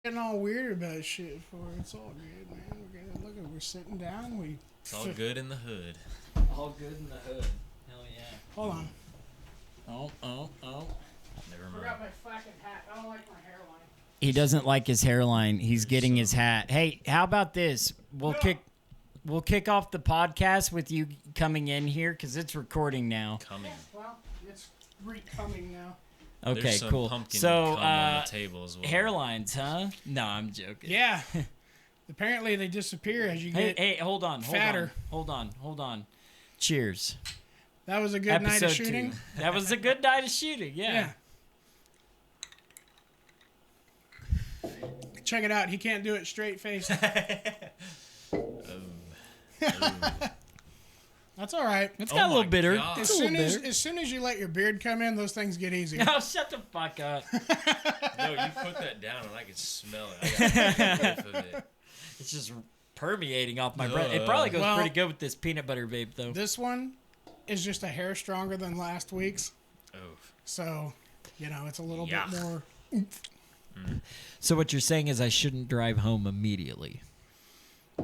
Getting all weird about shit for it's all good, man. We're sitting down. It's all good in the hood. All good in the hood. Hell yeah. Hold on. Oh. Never I mind. forgot my fucking hat. I don't like my hairline. He doesn't like his hairline. He's getting his hat. Hey, how about this? We'll kick off the podcast with you coming in here because it's recording now. Coming. Well, it's recoming now. Okay, There's some cool. pumpkin So, cum on the table as well. hairlines, huh? No, I'm joking. Yeah. Apparently they disappear as you get. Hey, hold on. fatter. Hold on. Cheers. That was a good night of shooting. 2. That was a good night of shooting. Yeah. Check it out. He can't do it straight faced. That's all right. It's got a little bitter. God. It's a little bitter. As soon as you let your beard come in, those things get easier. No, shut the fuck up. No, you put that down and I can smell it. I got a whiff of it. It's just permeating off my breath. It probably goes Well- pretty good with this peanut butter vape, though. This one is just a hair stronger than last week's. Oh, So, it's a little Yuck. bit more. So what you're saying is I shouldn't drive home immediately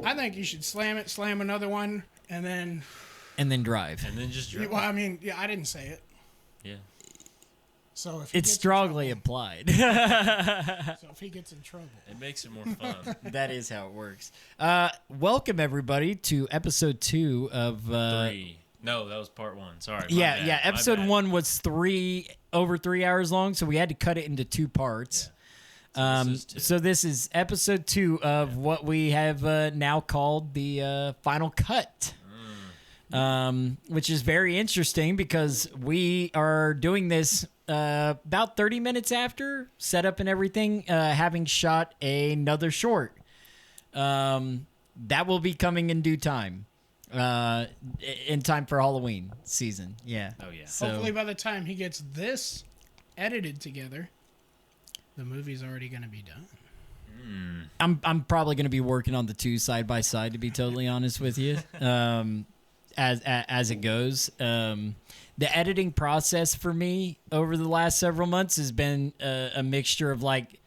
I think you should slam another one, and then. and then drive. and then just drink. Well, I mean, yeah, I didn't say it. Yeah. So if he It's gets in strongly implied. trouble- so if he gets in trouble, It makes it more fun. That is how it works. Welcome everybody to episode 2 of 3. No, that was part 1. Sorry. my yeah, bad, yeah. my Episode bad. 1 was over 3 hours long, so we had to cut it into 2 parts. Yeah. This is 2. So this is episode 2 of what we have now called the final cut. Which is very interesting because we are doing this about 30 minutes after setup and everything, having shot another short. That will be coming in due time. In time for Halloween season. Yeah. Oh, yeah. So, hopefully by the time he gets this edited together, the movie's already going to be done. I'm probably going to be working on the 2 side by side, to be totally honest with you. As it goes, the editing process for me over the last several months has been a mixture of like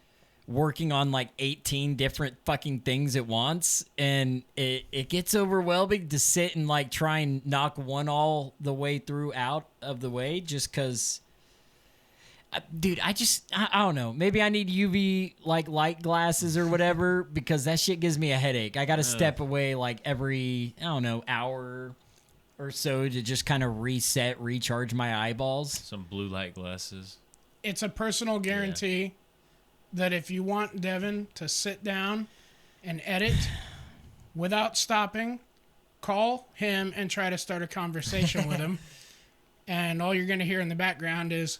working on like 18 different fucking things at once, and it gets overwhelming to sit and like try and knock one all the way through out of the way, just because. Dude, I don't know. Maybe I need UV like light glasses or whatever because that shit gives me a headache. I got to step away like every, I don't know, hour or so to just kind of recharge my eyeballs. Some blue light glasses. It's a personal guarantee that if you want Devin to sit down and edit without stopping, call him and try to start a conversation with him. And all you're going to hear in the background is,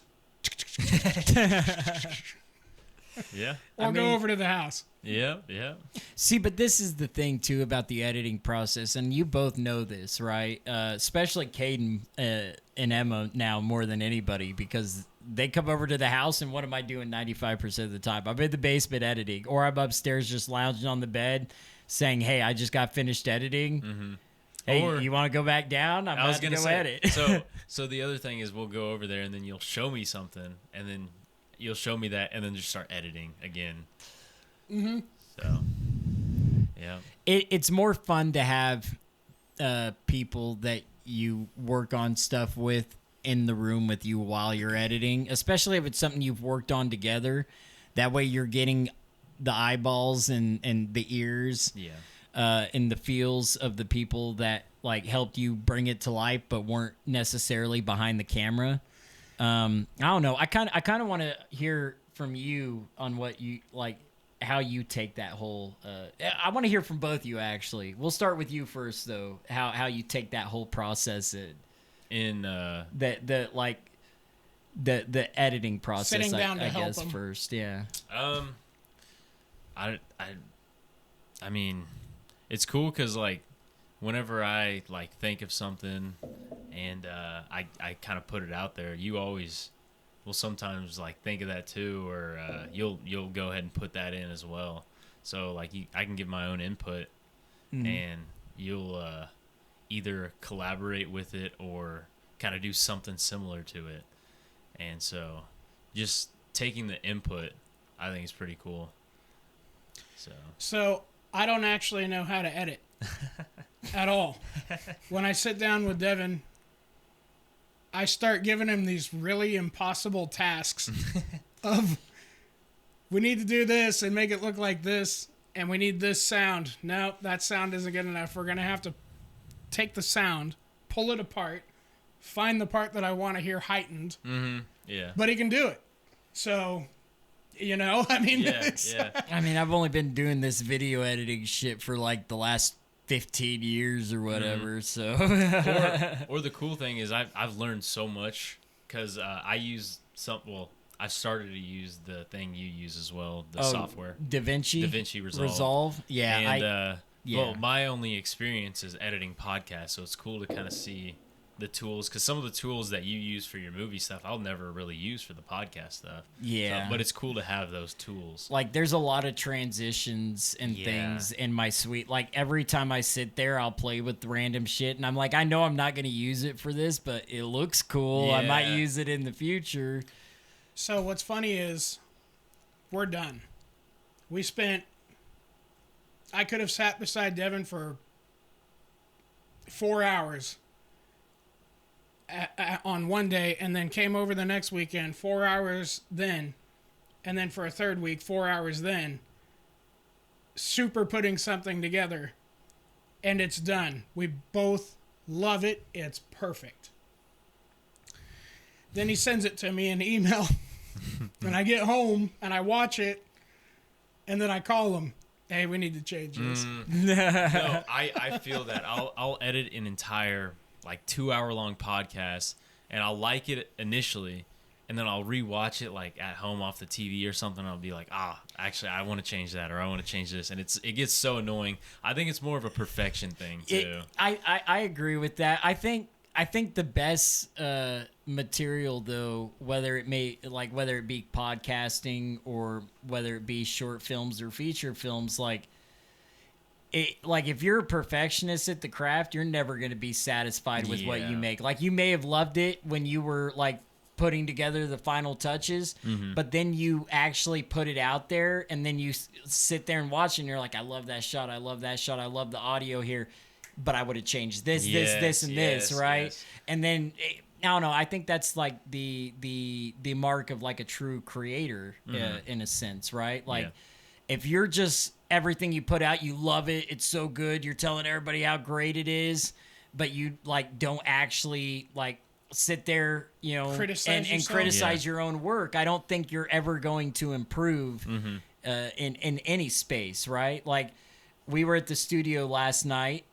Yeah. or go over to the house. Yeah. Yeah. See, but this is the thing too about the editing process, and you both know this, right? Especially Caden and Emma now more than anybody because they come over to the house, and what am I doing 95% of the time? I'm in the basement editing, or I'm upstairs just lounging on the bed saying, hey, I just got finished editing. Mm-hmm. Hey, Or- you want to go back down? I'm I was about to gonna go say. edit. So the other thing is we'll go over there and then you'll show me something and then you'll show me that and then just start editing again. Mm-hmm. So yeah. It's more fun to have people that you work on stuff with in the room with you while you're editing, especially if it's something you've worked on together. That way you're getting the eyeballs and the ears Yeah. and the feels of the people that like helped you bring it to life but weren't necessarily behind the camera. I don't know. I kind of want to hear from you on what you like, how you take that whole. I want to hear from both you actually. We'll start with you first though. How you take that whole process In the editing process. Sitting down to I help guess 'em. first. Yeah. I mean, it's cool because like whenever I like think of something and I kind of put it out there, you always will sometimes like think of that too, or you'll go ahead and put that in as well. So like I can give my own input, and you'll either collaborate with it or kind of do something similar to it. And so just taking the input, I think is pretty cool. So I don't actually know how to edit at all. When I sit down with Devin, I start giving him these really impossible tasks of, we need to do this and make it look like this, and we need this sound. No, that sound isn't good enough. We're going to have to take the sound, pull it apart, find the part that I want to hear heightened. Mm-hmm. Yeah. But he can do it. So, I mean, I mean, I've only been doing this video editing shit for like the last 15 years or whatever. So, or the cool thing is I've learned so much because I use I've started to use the thing you use as well, the software. DaVinci Resolve. Yeah. And well, my only experience is editing podcasts, so it's cool to kind of see the tools, because some of the tools that you use for your movie stuff I'll never really use for the podcast stuff. Yeah. But it's cool to have those tools. Like, there's a lot of transitions and things in my suite. Like, every time I sit there, I'll play with random shit, and I'm like, I know I'm not going to use it for this, but it looks cool. I might use it in the future. So what's funny is we're done. I could have sat beside Devin for 4 hours on one day, and then came over the next weekend, 4 hours then, and then for a third week, 4 hours then, super putting something together, and it's done. We both love it. It's perfect. Then he sends it to me in email, and I get home, and I watch it, and then I call him. Hey, we need to change this. No, I feel that. I'll edit an entire 2-hour-long podcast, and I'll like it initially, and then I'll rewatch it at home off the TV or something. I'll be like, actually, I want to change that, or I want to change this, and it gets so annoying. I think it's more of a perfection thing too. I agree with that. I think the best material, though, whether it be podcasting or whether it be short films or feature films, if you're a perfectionist at the craft, you're never going to be satisfied with what you make. You may have loved it when you were putting together the final touches, but then you actually put it out there, and then you sit there and watch it, and you're like, I love that shot, I love that shot, I love the audio here, but I would have changed this, this, right? Yes. And then I don't know. I think that's the mark of a true creator, in a sense, right? If you're just everything you put out, you love it, it's so good, you're telling everybody how great it is, but you don't actually sit there, criticize your own work. I don't think you're ever going to improve in any space, right? We were at the studio last night.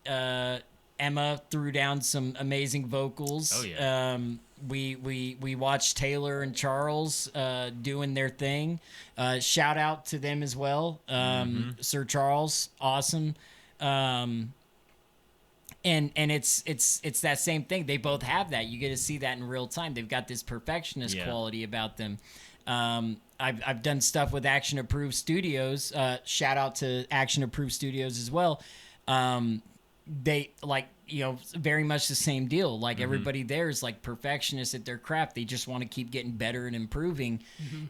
Emma threw down some amazing vocals. Oh yeah. We watched Taylor and Charles doing their thing. Shout out to them as well. Sir Charles, awesome. And it's that same thing. They both have that. You get to see that in real time. They've got this perfectionist quality about them. I've done stuff with Action Approved Studios. Shout out to Action Approved Studios as well. They very much the same deal. Everybody there is perfectionists at their craft. They just want to keep getting better and improving.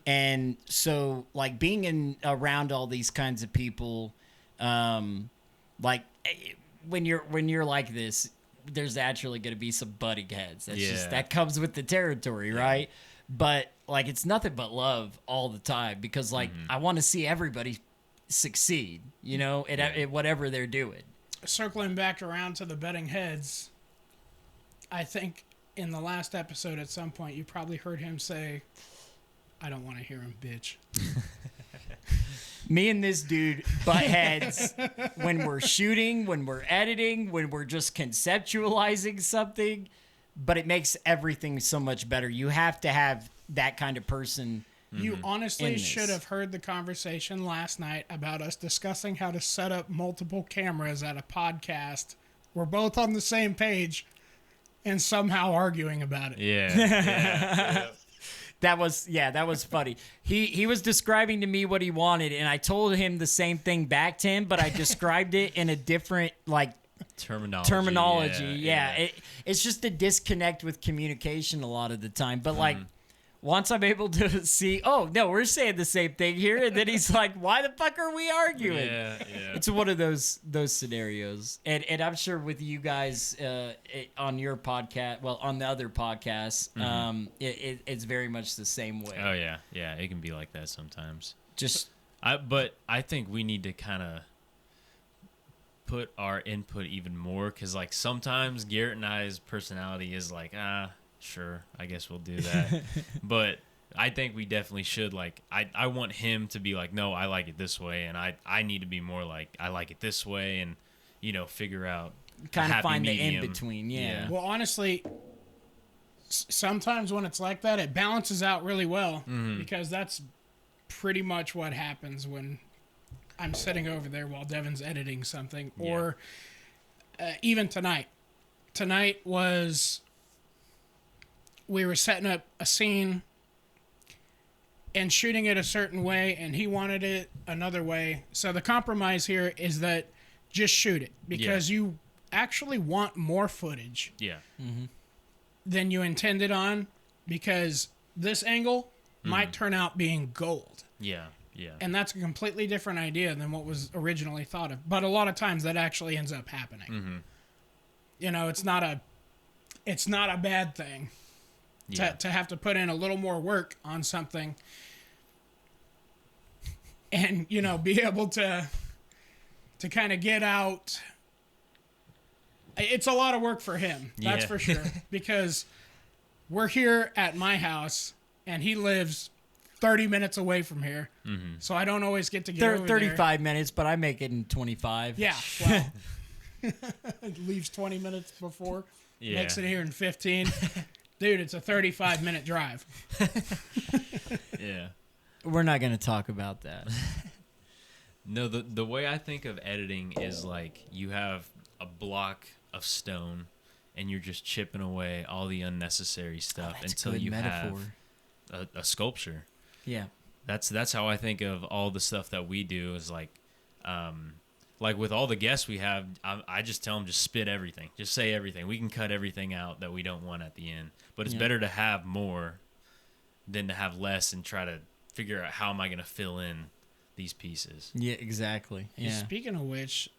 And so being around all these kinds of people, when you're like this, there's naturally going to be some butting heads. That's just, that comes with the territory, right? But it's nothing but love all the time, because I want to see everybody succeed, at whatever they're doing. Circling back around to the butting heads, I think in the last episode at some point you probably heard him say, I don't want to hear him bitch. Me and this dude butt heads when we're shooting, when we're editing, when we're just conceptualizing something, but it makes everything so much better. You have to have that kind of person. You honestly should have heard the conversation last night about us discussing how to set up multiple cameras at a podcast. We're both on the same page and somehow arguing about it. Yeah. That was funny. He was describing to me what he wanted, and I told him the same thing back to him, but I described it in a different terminology. Yeah. It's just a disconnect with communication a lot of the time. But once I'm able to see, oh no, we're saying the same thing here, and then he's like, why the fuck are we arguing? Yeah. It's one of those scenarios, and I'm sure with you guys on your podcast, well, on the other podcasts, it's very much the same way. Oh yeah. Yeah. It can be like that sometimes. Just But I think we need to kind of put our input even more, because like sometimes Garrett and I's personality is like, sure, I guess we'll do that. But I think we definitely should, like, I want him to be like, no, I like it this way, and I need to be more like, I like it this way, and figure out kind of happy find the medium. in between. Yeah. Well, honestly, sometimes when it's like that, it balances out really well because that's pretty much what happens when I'm sitting over there while Devin's editing something, or even tonight. Tonight was, we were setting up a scene and shooting it a certain way, and he wanted it another way. So the compromise here is that just shoot it, because you actually want more footage Yeah. than you intended on, because this angle might turn out being gold. Yeah. Yeah. And that's a completely different idea than what was originally thought of. But a lot of times that actually ends up happening. It's not a bad thing to have to put in a little more work on something and, be able to kind of get out. It's a lot of work for him. That's for sure. Because we're here at my house and he lives 30 minutes away from here. So I don't always get to get over 35 minutes, but I make it in 25. Yeah, well, it leaves 20 minutes before, makes it here in 15. Dude, it's a 35-minute drive. Yeah. We're not going to talk about that. No, the way I think of editing is like you have a block of stone and you're just chipping away all the unnecessary stuff until you have a sculpture. Yeah. That's how I think of all the stuff that we do, is like with all the guests we have, I just tell them, just spit everything, just say everything. We can cut everything out that we don't want at the end, but it's better to have more than to have less and try to figure out how am I going to fill in these pieces. Yeah, exactly. Yeah. Speaking of which,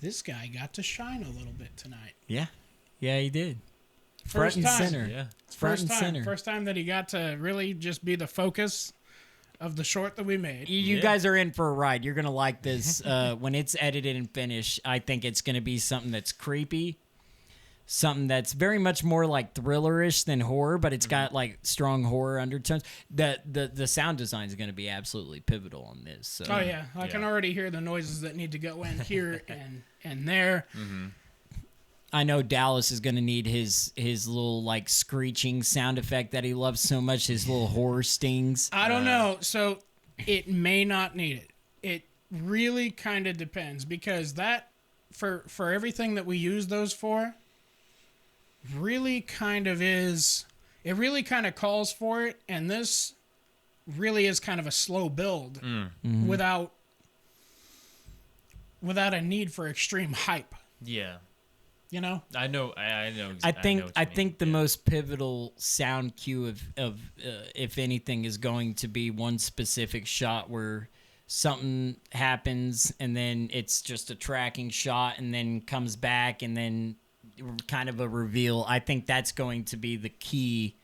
this guy got to shine a little bit tonight. Yeah. Yeah, he did. First Front and time. center. Yeah. Front and center. First time that he got to really just be the focus of the short that we made. You guys are in for a ride. You're going to like this. When it's edited and finished, I think it's going to be something that's creepy, something that's very much more like thrillerish than horror, but it's got like strong horror undertones. The sound design is going to be absolutely pivotal on this. So. Oh, yeah. I can already hear the noises that need to go in here and there. I know Dallas is going to need his little like screeching sound effect that he loves so much, his little horror stings. I don't know. So it may not need it. It really kind of depends, because that, for everything that we use those for, really kind of is, it really kind of calls for it. And this really is kind of a slow build without a need for extreme hype. Yeah. I know. I think the most pivotal sound cue of if anything is going to be one specific shot where something happens and then it's just a tracking shot and then comes back and then kind of a reveal. I think that's going to be the key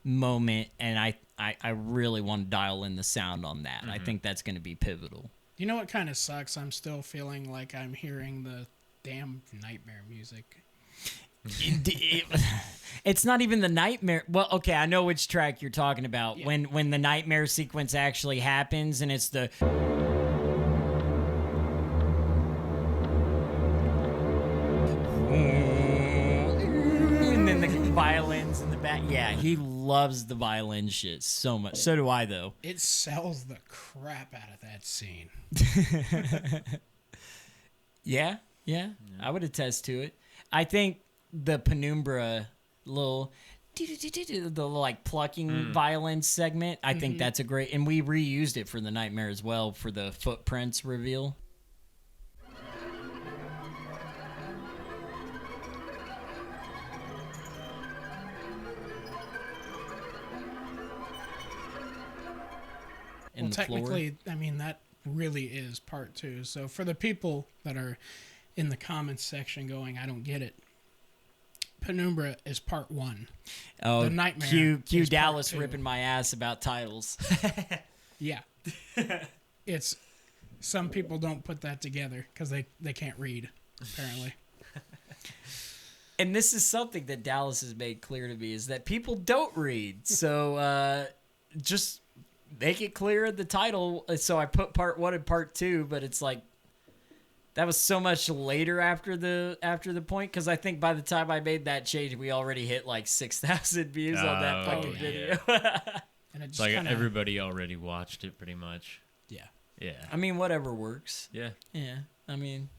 moment, and I really want to dial in the sound on that. I think that's going to be pivotal. You know what kind of sucks? I'm still feeling like I'm hearing the damn nightmare music. It's not even the nightmare. Well, okay, I know which track you're talking about. Yeah. When the nightmare sequence actually happens, and it's the and then the violins in the back. Yeah, he loves the violin shit so much. So do I, though. It sells the crap out of that scene. Yeah, I would attest to it. I think the Penumbra little the like plucking violin segment, I think that's a great, and we reused it for the Nightmare as well for the footprints reveal. in the floor. Technically, I mean, that really is part 2. So for the people that are in the comments section going, I don't get it, Penumbra is part 1. Oh, The Nightmare Q is part Dallas 2. ripping my ass about titles. Yeah. It's, some people don't put that together because they can't read, apparently. And this is something that Dallas has made clear to me, is that people don't read. So just make it clear in the title. So I put part 1 and part 2, but it's like, that was so much later after the point, because I think by the time I made that change, we already hit like 6,000 views on that fucking yeah. video. And it It's just like kinda, everybody already watched it pretty much. yeah. Yeah. I mean, whatever works. Yeah. Yeah, I mean,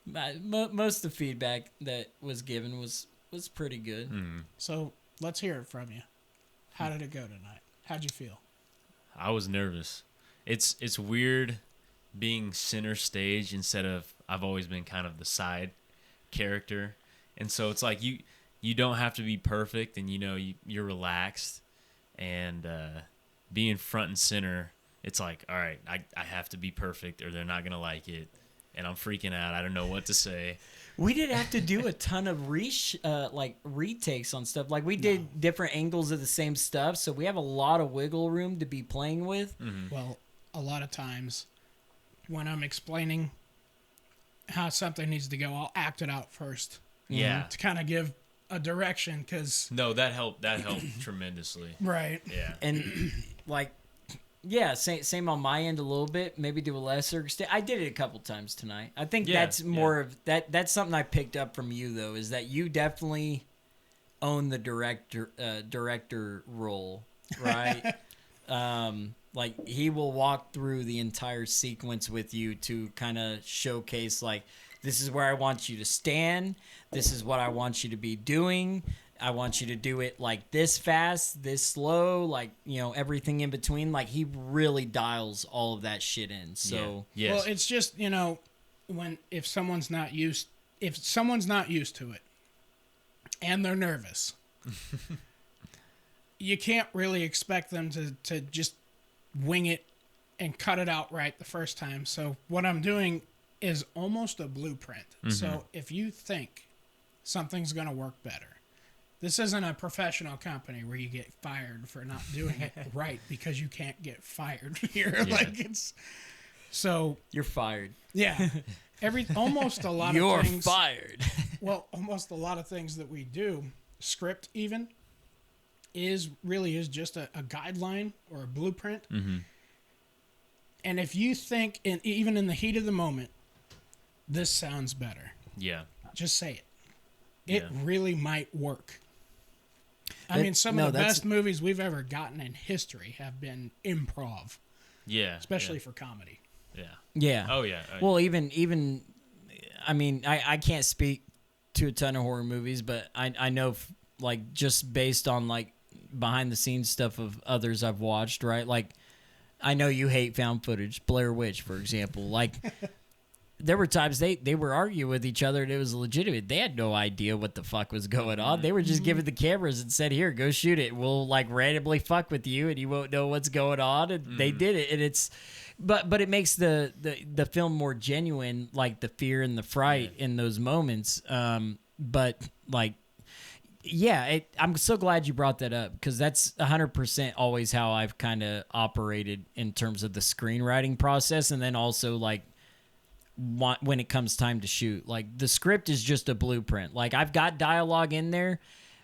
most of the feedback that was given was pretty good. Mm. So let's hear it from you. How did it go tonight? How'd you feel? I was nervous. It's weird being center stage instead of, I've always been kind of the side character, and so it's like you don't have to be perfect, and you're relaxed, and being front and center, it's like, all right, I have to be perfect or they're not gonna like it, and I'm freaking out. I don't know what to say. We didn't have to do a ton of retakes on stuff. Like, we did different angles of the same stuff, so we have a lot of wiggle room to be playing with. Well, a lot of times when I'm explaining how something needs to go, I'll act it out first Yeah. to kind of give a direction, because No, that helped tremendously. right. Yeah. And like, yeah, same on my end a little bit, maybe to a lesser extent. I did it a couple times tonight. I think Yeah, that's more of that's something I picked up from you, though, is that you definitely own the director role, right? Like, he will walk through the entire sequence with you to kind of showcase, like, this is where I want you to stand. This is what I want you to be doing. I want you to do it like this fast, this slow, like, everything in between. Like, he really dials all of that shit in. So, Yes. Well, it's just, if someone's not used to it and they're nervous, you can't really expect them to just wing it and cut it out right the first time. So what I'm doing is almost a blueprint. So if you think something's going to work better, this isn't a professional company where you get fired for not doing it right because you can't get fired here. Yeah. Like, it's so, you're fired. yeah, almost a lot You're of things. fired. Well, almost a lot of things that we do, script even, is just a guideline or a blueprint. And if you think, even in the heat of the moment, this sounds better, Yeah. just say it. It Yeah. really might work. I That- mean, some no, of the that's- best movies we've ever gotten in history have been improv, Yeah. especially for comedy. Yeah. Yeah. Oh yeah. Well, even, I mean, I can't speak to a ton of horror movies, but I know, like, just based on, like, behind the scenes stuff of others I've watched, right? Like, I know you hate found footage, Blair Witch, for example. Like, there were times they were arguing with each other and it was legitimate. They had no idea what the fuck was going on. They were just given the cameras and said, here, go shoot it. We'll, like, randomly fuck with you and you won't know what's going on. And they did it. And it's, but it makes the film more genuine, like the fear and the fright in those moments. But, like, yeah, I'm so glad you brought that up, because that's 100% always how I've kind of operated in terms of the screenwriting process. And then also, like, when it comes time to shoot, like, the script is just a blueprint. Like, I've got dialogue in there,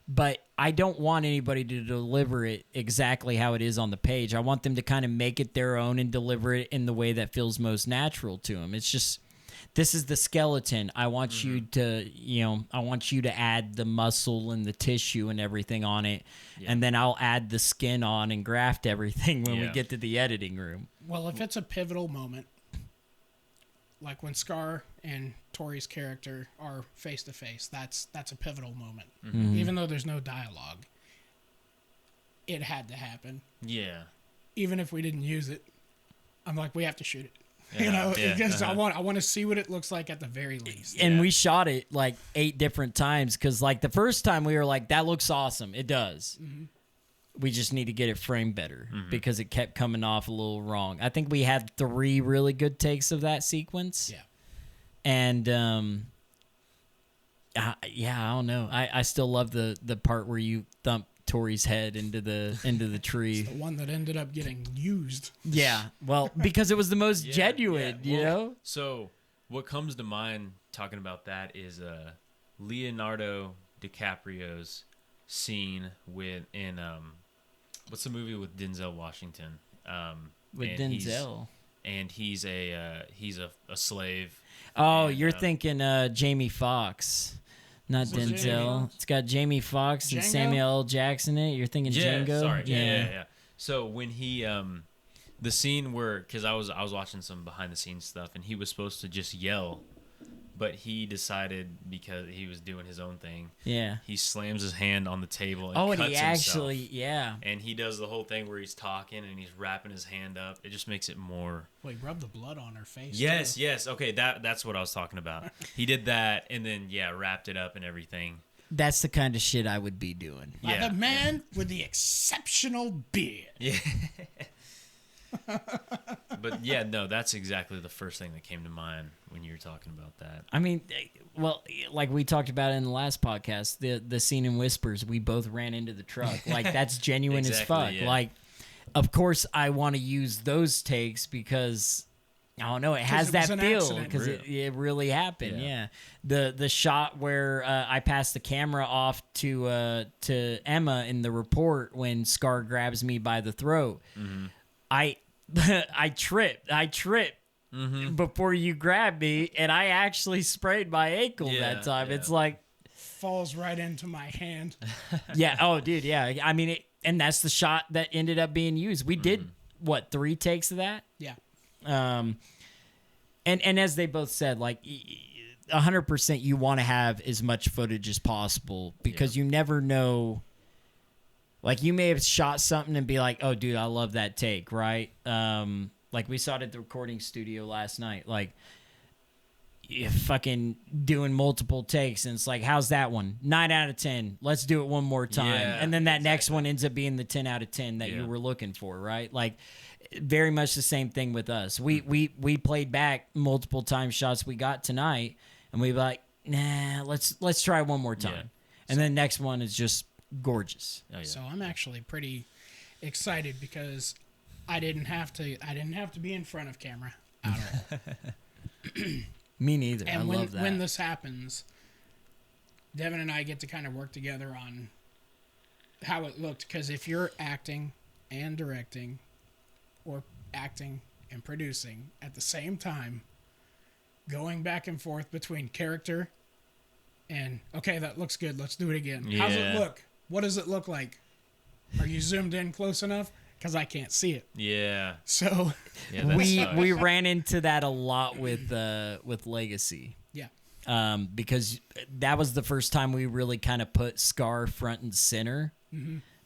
but I don't want anybody to deliver it exactly how it is on the page. I want them to kind of make it their own and deliver it in the way that feels most natural to them. It's just, this is the skeleton. I want you to, I want you to add the muscle and the tissue and everything on it. Yeah. And then I'll add the skin on and graft everything when we Yeah. get to the editing room. Well, if it's a pivotal moment, like when Scar and Tori's character are face to face, that's a pivotal moment. Even though there's no dialogue, it had to happen. Yeah. Even if we didn't use it, I'm like, we have to shoot it. Yeah, Because I want to see what it looks like at the very least. And Yeah. we shot it like 8 different times, because, like, the first time we were like, that looks awesome. It does. We just need to get it framed better because it kept coming off a little wrong. I think we had 3 really good takes of that sequence. Yeah. And I don't know. I still love the part where you thump Tori's head into the tree. The one that ended up getting used. Yeah. Well, because it was the most genuine, you know? So what comes to mind talking about that is Leonardo DiCaprio's scene in what's the movie with Denzel Washington? With and Denzel. He's a slave. Oh, and, you're thinking Jamie Foxx, not Was it Jamie Denzel. Foxx? It's got Jamie Foxx and Django? Samuel L. Jackson in it. You're thinking Django? Sorry. Yeah. So when he the scene where, because I was watching some behind the scenes stuff, and he was supposed to just yell, but he decided, because he was doing his own thing, Yeah. he slams his hand on the table and Oh, cuts and he himself. actually, yeah. And he does the whole thing where he's talking and he's wrapping his hand up. It just makes it more. Well, he rubbed the blood on her face. Yes, too. yes. Okay, that's what I was talking about. He did that and then wrapped it up and everything. That's the kind of shit I would be doing. By Yeah, the man with the exceptional beard. Yeah. But yeah, no, that's exactly the first thing that came to mind when you were talking about that. I mean, well, like we talked about in the last podcast, the scene in Whispers, we both ran into the truck. Like, that's genuine as Exactly, fuck. yeah. Like, of course, I want to use those takes because I don't know, it has it that was an feel accident. because it really happened. Yeah. The shot where I passed the camera off to Emma in the report when Scar grabs me by the throat. Mm-hmm. I tripped before you grabbed me, and I actually sprayed my ankle that time. Yeah. It's like, Falls right into my hand. yeah, oh, dude, yeah. I mean, and that's the shot that ended up being used. We did, 3 takes of that? Yeah. And as they both said, like, 100% you want to have as much footage as possible because you never know. Like, you may have shot something and be like, oh, dude, I love that take, right? Like, we saw it at the recording studio last night. Like, you fucking doing multiple takes, and it's like, how's that one? 9 out of 10. Let's do it one more time. Yeah, and then that next one ends up being the 10 out of 10 that you were looking for, right? Like, very much the same thing with us. We played back multiple time shots we got tonight, and we were like, nah, let's try one more time. Yeah. And then next one is just gorgeous. Oh, yeah. So I'm actually pretty excited because I didn't have to be in front of camera at all. Me neither. And I love that. when this happens, Devin and I get to kind of work together on how it looked. Because if you're acting and directing, or acting and producing at the same time, going back and forth between character and, okay, that looks good, let's do it again. How's it Yeah. look? What does it look like? Are you zoomed in close enough? Because I can't see it. Yeah. So Yeah, that sucks. we ran into that a lot with Legacy. yeah. Because that was the first time we really kind of put Scar front and center,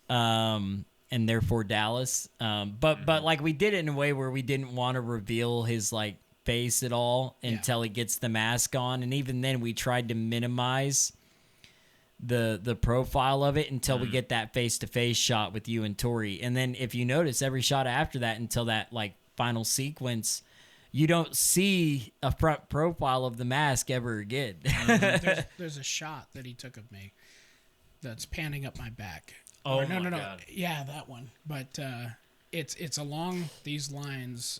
and therefore Dallas. But like, we did it in a way where we didn't want to reveal his like face at all until he gets the mask on, and even then we tried to minimize the profile of it until we get that face-to-face shot with you and Tori. And then if you notice, every shot after that until that like final sequence, you don't see a front profile of the mask ever again. There's a shot that he took of me that's panning up my back. Oh, Or no. my God. Yeah, that one. But it's along these lines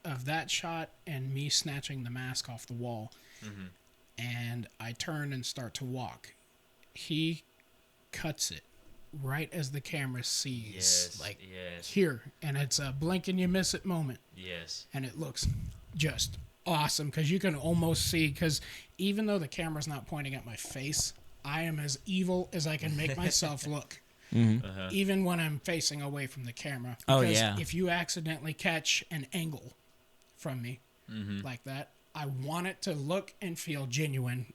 of that shot and me snatching the mask off the wall. And I turn and start to walk. He cuts it right as the camera sees, Yes. like yes. here, and it's a blink and you miss it moment. Yes. And it looks just awesome because you can almost see, because even though the camera's not pointing at my face, I am as evil as I can make myself look. Even when I'm facing away from the camera. Oh, Because yeah. if you accidentally catch an angle from me like that, I want it to look and feel genuine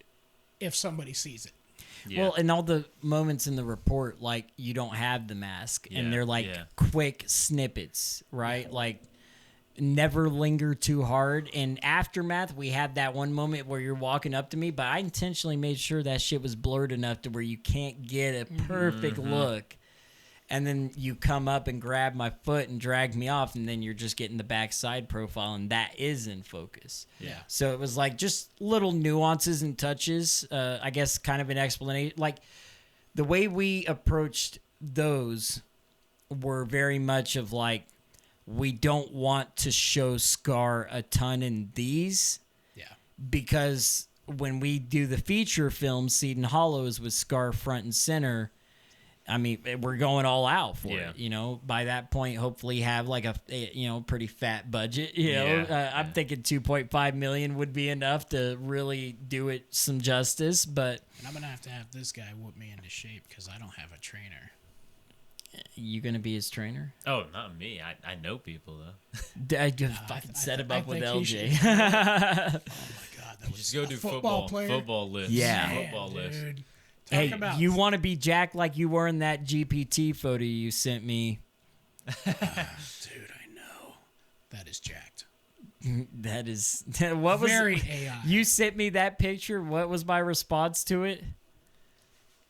if somebody sees it. Yeah. Well, and all the moments in the report, like, you don't have the mask, Yeah, and they're like yeah. quick snippets, right? Like, never linger too hard. In Aftermath, we had that one moment where you're walking up to me, but I intentionally made sure that shit was blurred enough to where you can't get a perfect look and then you come up and grab my foot and drag me off, and then you're just getting the backside profile, and that is in focus. Yeah. So it was like just little nuances and touches. I guess kind of an explanation. Like the way we approached those were very much of like, we don't want to show Scar a ton in these. Yeah. Because when we do the feature film, Seed and Hollows, with Scar front and center, I mean, we're going all out for it. You know, by that point, hopefully have like a pretty fat budget. You know, I'm thinking 2.5 million would be enough to really do it some justice. But And I'm gonna have this guy whoop me into shape because I don't have a trainer. you gonna be his trainer? Oh, not me. I know people though. I just fucking set him up with think he LJ. should. Oh my god, that was Just go a do football player. football lifts. Yeah. Football lifts. Dude. Hey, Talk about you want to be jacked like you were in that GPT photo you sent me? dude, I know. That is jacked. That is what was Very AI. You sent me that picture. What was my response to it?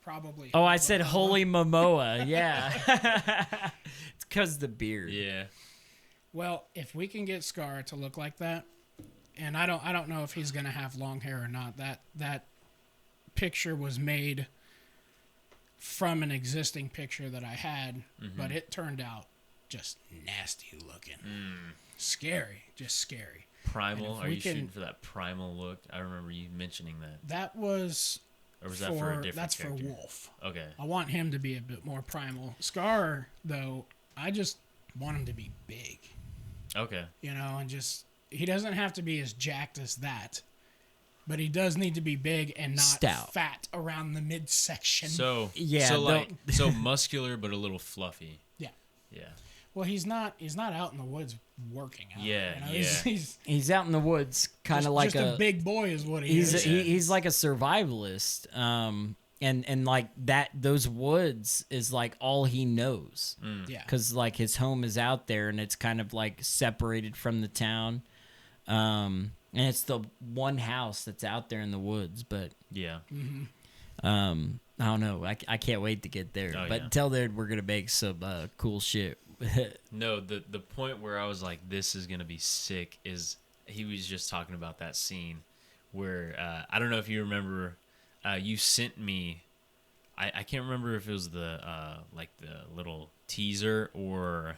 Probably. Oh, I said holy Momoa. Yeah. It's because the beard. Yeah. Well, if we can get Scar to look like that, and I don't know if he's gonna have long hair or not. That picture was made from an existing picture that I had, but it turned out just nasty looking. Scary, just scary. Primal. And if Are we you can- shooting for that primal look? I remember you mentioning that. That was Or was that for a different that's character? for Wolf. Okay. I want him to be a bit more primal. Scar, though, I just want him to be big, Okay. you know, and just he doesn't have to be as jacked as that, but he does need to be big and not Stout. fat around the midsection. So Yeah, So don't- like so muscular but a little fluffy. Yeah. Yeah. Well, he's not out in the woods working out. Yeah, you know? yeah. He's He's out in the woods, kind just, of like just a big boy is what he he's is. he's like a survivalist. And like that, those woods is like all he knows. Yeah. Because like his home is out there, and it's kind of like separated from the town. And it's the one house that's out there in the woods. But Yeah. I don't know. I can't wait to get there. Oh, but yeah. until then, we're gonna make some cool shit. No, the point where I was like, this is gonna be sick is he was just talking about that scene where I don't know if you remember, you sent me. I can't remember if it was the like the little teaser or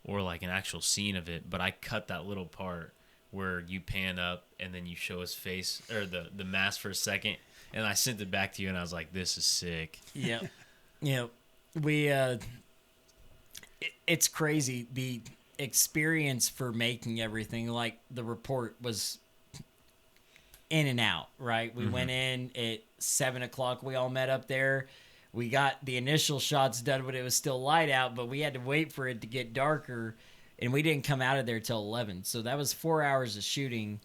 like an actual scene of it, but I cut that little part where you pan up and then you show his face or the mask for a second, and I sent it back to you, and I was like, this is sick. Yep. Yep. We it's crazy the experience for making everything. Like the report was in and out, right? We went in at 7:00. We all met up there. We got the initial shots done when it was still light out, but we had to wait for it to get darker, and we didn't come out of there till 11. So that was 4 hours of shooting,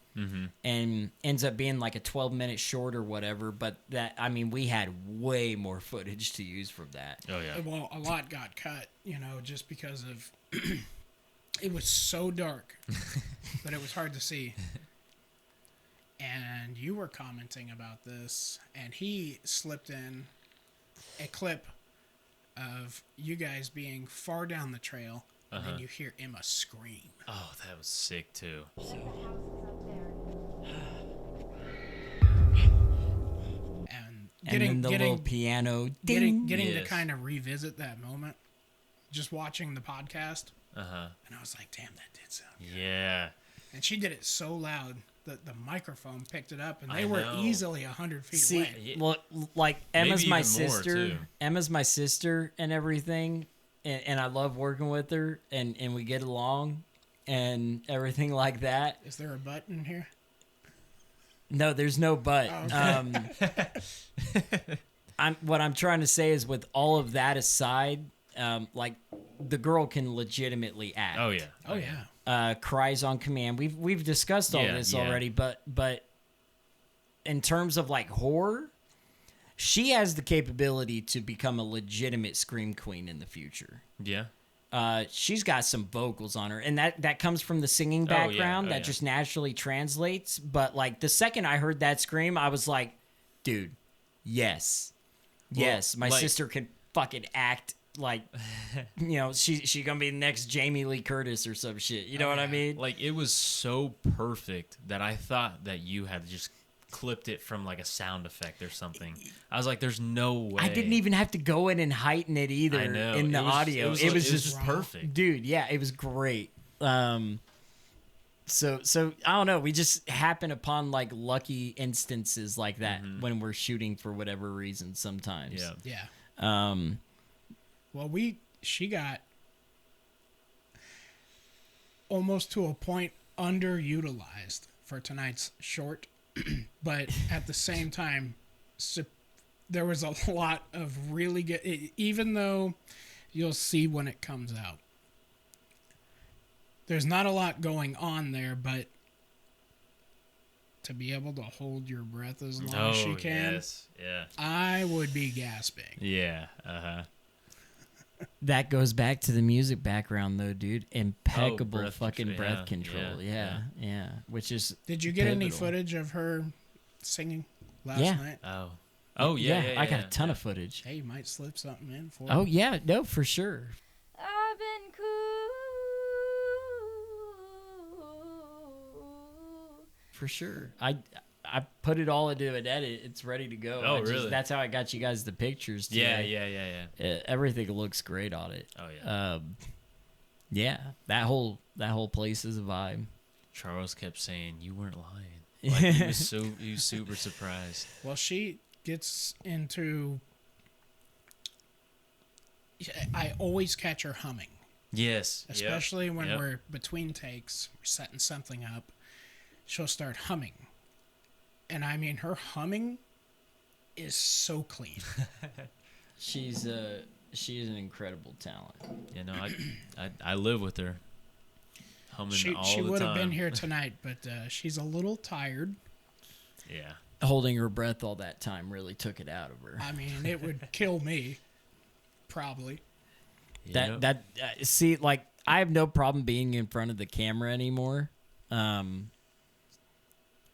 and ends up being like a 12-minute short or whatever. But that, I mean, we had way more footage to use from that. Oh yeah. Well, a lot got cut, you know, just because of it was so dark that it was hard to see. And you were commenting about this, and he slipped in a clip of you guys being far down the trail, and then you hear Emma scream. Oh, that was sick too. And And then the little piano getting ding. to Yes. kind of revisit that moment, just watching the podcast, And I was like, damn, that did sound good. yeah. And she did it so loud that the microphone picked it up, and I they were know. easily 100 feet See, away. Yeah. well, like Emma's Maybe my even more, sister. too. Emma's my sister and everything, and I love working with her, and we get along, and everything like that. Is there a button here? No, there's no but. Oh, What I'm trying to say is, with all of that aside, like the girl can legitimately act. Oh yeah. Oh, yeah. Cries on command. We've discussed all Yeah, this yeah. already, but in terms of like horror, she has the capability to become a legitimate scream queen in the future. Yeah. She's got some vocals on her, and that comes from the singing Oh, yeah. background Oh, that yeah. just naturally translates. But like the second I heard that scream, I was like, dude, yes, Well, yes, my like- sister can fucking act like, she gonna be the next Jamie Lee Curtis or some shit. You know what I mean? Like, it was so perfect that I thought that you had just clipped it from like a sound effect or something. I was like, there's no way. I didn't even have to go in and heighten it either I know. in the audio. It was just perfect. Dude, yeah, it was great. So I don't know. We just happen upon like lucky instances like that when we're shooting for whatever reason sometimes. Yeah. Yeah. Well, she got almost to a point underutilized for tonight's short, but at the same time, there was a lot of really good. Even though you'll see when it comes out, there's not a lot going on there, but to be able to hold your breath as long as she can, yes. Yeah. I would be gasping. Yeah. Uh-huh. That goes back to the music background though, dude. Impeccable breath fucking control, breath yeah, control. Yeah. Which is Did you get any pivotal. footage of her singing last Yeah. night? Oh yeah. I got a ton of footage. Hey, you might slip something in for Oh me. yeah, no, for sure. I've been cool. For sure. I put it all into an edit. It's ready to go. Oh, really? That's how I got you guys the pictures today. Yeah. Everything looks great on it. Oh yeah. Yeah, that whole place is a vibe. Charles kept saying you weren't lying. Like, he was super surprised. Well, she gets into. I always catch her humming, Yes. especially when Yep. we're between takes, we're setting something up. She'll start humming, and I mean, her humming is so clean. She is an incredible talent. You know, I live with her. Humming She all the would time. have been here tonight, but she's a little tired. Yeah. Holding her breath all that time really took it out of her. I mean, it would kill me, probably. Yep. See, like, I have no problem being in front of the camera anymore.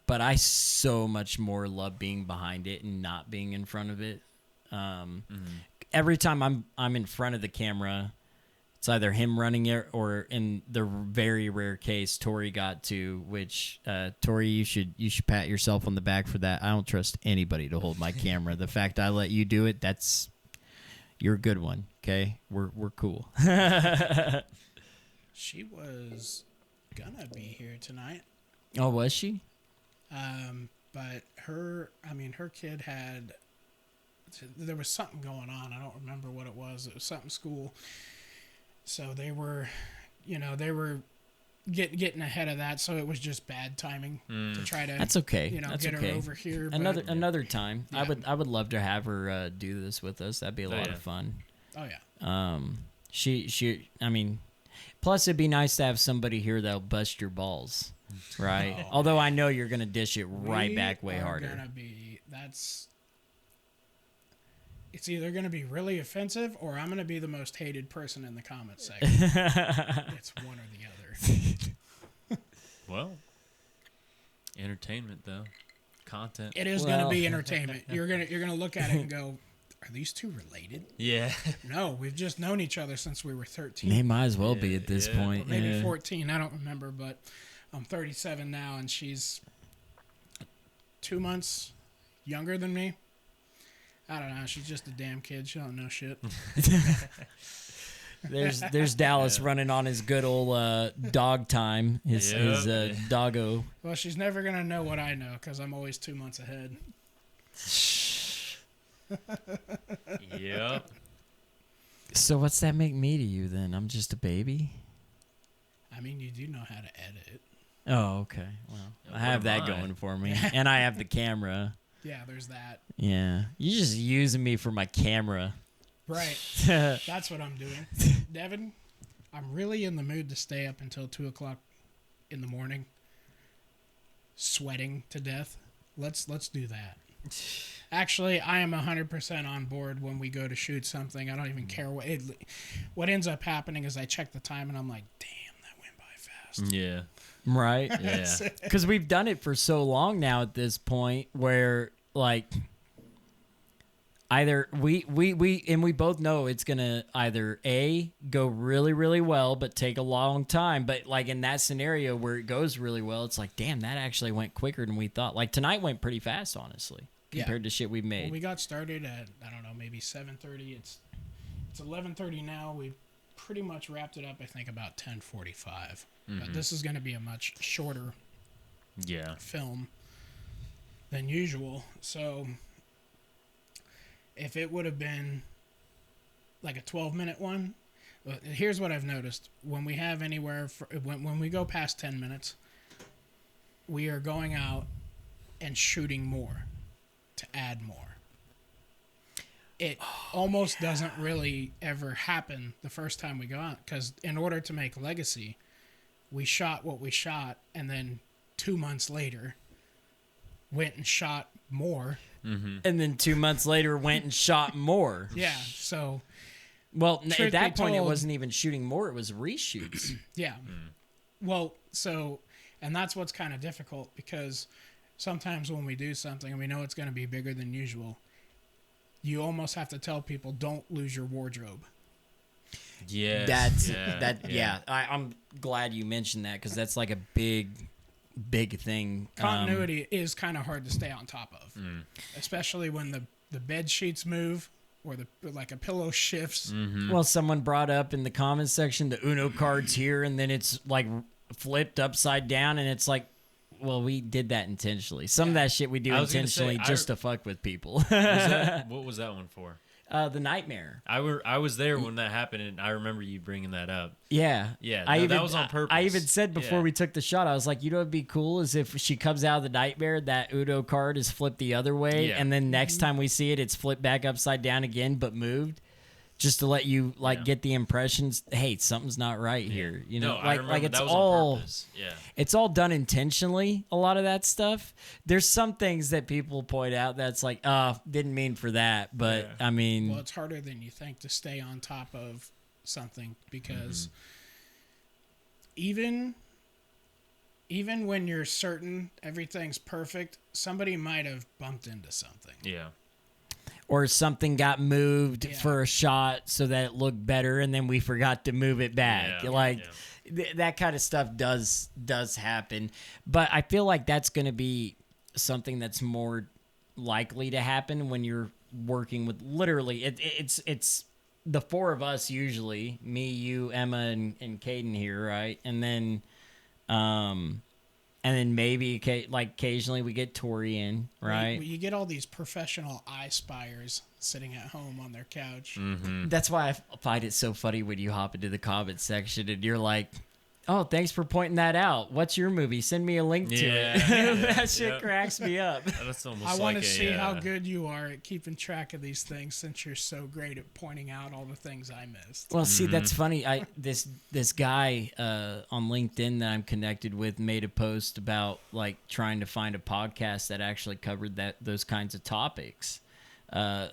But I so much more love being behind it and not being in front of it. Every time I'm in front of the camera, it's either him running it or, in the very rare case, Tori got to, which Tori, you should pat yourself on the back for that. I don't trust anybody to hold my camera. The fact I let you do it, you're a good one. Okay, we're cool. She was gonna be here tonight. Oh, was she? But her kid had, there was something going on. I don't remember what it was. It was something school. So they were getting ahead of that. So it was just bad timing to try to, That's okay. That's get okay. her over here. but- Another time. Yeah. I would love to have her do this with us. That'd be a lot yeah. of fun. Oh yeah. She I mean, plus it'd be nice to have somebody here that'll bust your balls, right? Oh. Although I know you're gonna dish it right We back way are harder. It's either gonna be really offensive or I'm gonna be the most hated person in the comments section. It's one or the other. Well, entertainment though, content. It is Well- gonna be entertainment. You're gonna look at it and go, are these two related? Yeah. No, we've just known each other since we were 13. They might as well be Yeah, at this yeah. point. Or maybe yeah. 14. I don't remember, but I'm 37 now, and she's 2 months younger than me. I don't know. She's just a damn kid. She don't know shit. There's Dallas running on his good old dog time. His Yep. doggo. Well, she's never gonna know what I know because I'm always 2 months ahead. Yep. So what's that make me to you then? I'm just a baby. I mean, you do know how to edit. Oh, okay. Well, Yeah, I have what am that I? going for me, and I have the camera. Yeah, there's that. Yeah, you're just using me for my camera. Right. That's what I'm doing. Devin, I'm really in the mood to stay up until 2 o'clock in the morning, sweating to death. Let's do that. Actually, I am 100% on board when we go to shoot something. I don't even care what ends up happening is I check the time and I'm like, damn, that went by fast. Yeah. Right? Yeah. Because we've done it for so long now at this point where, like, either we both know it's gonna either A, go really really well but take a long time, but like in that scenario where it goes really well, it's like, damn, that actually went quicker than we thought. Like tonight went pretty fast, honestly, Yeah. compared to shit we've made. Well, we got started at, I don't know, maybe 7:30. It's 11:30 now. We pretty much wrapped it up, I think, about 10:45. But this is going to be a much shorter Yeah. film than usual. So if it would have been like a 12-minute one, here's what I've noticed. When we have anywhere, when we go past 10 minutes, we are going out and shooting more to add more. It almost doesn't really ever happen the first time we go out, because in order to make Legacy, we shot what we shot, and then 2 months later went and shot more. And then 2 months later went and shot more. Yeah, so Well, Truth at that be point, it told- wasn't even shooting more; it was reshoots. yeah. Well, so, and that's what's kind of difficult, because sometimes when we do something and we know it's going to be bigger than usual, you almost have to tell people, don't lose your wardrobe. Yes. That's yeah, that. Yeah, I'm glad you mentioned that because that's like a big thing. Continuity is kind of hard to stay on top of, especially when the bed sheets move or like a pillow shifts. Well, someone brought up in the comments section the Uno cards here, and then it's like flipped upside down, and it's like, well, we did that intentionally. Some of that shit we do I was gonna say, intentionally just to fuck with people. What was that one for? The nightmare. I was there when that happened, and I remember you bringing that up. Yeah. Yeah, I no, even, that was on purpose. I even said before Yeah. we took the shot, I was like, you know what'd be cool is if she comes out of the nightmare, that Uno card is flipped the other way, Yeah. and then next time we see it, it's flipped back upside down again, but moved. Just to let you get the impressions, hey, something's not right here. You know, No, I remember like it's that was all on purpose. Yeah. it's all done intentionally, a lot of that stuff. There's some things that people point out that's like, didn't mean for that. But I mean, Well, it's harder than you think to stay on top of something, because even when you're certain everything's perfect, somebody might have bumped into something. Yeah. or something got moved Yeah. for a shot so that it looked better, and then we forgot to move it back. Yeah, Like that kind of stuff does happen. But I feel like that's going to be something that's more likely to happen when you're working with literally it's the four of us usually, me, you, Emma, and Caden here, right? And then maybe like occasionally we get Tori in, right? You get all these professional eye spires sitting at home on their couch. That's why I find it so funny when you hop into the comment section and you're like, oh, thanks for pointing that out. What's your movie? Send me a link to it. That shit cracks me up. That's almost I want like to see how uh, good you are at keeping track of these things, since you're so great at pointing out all the things I missed. Well, see, that's funny. This guy on LinkedIn that I'm connected with made a post about like trying to find a podcast that actually covered those kinds of topics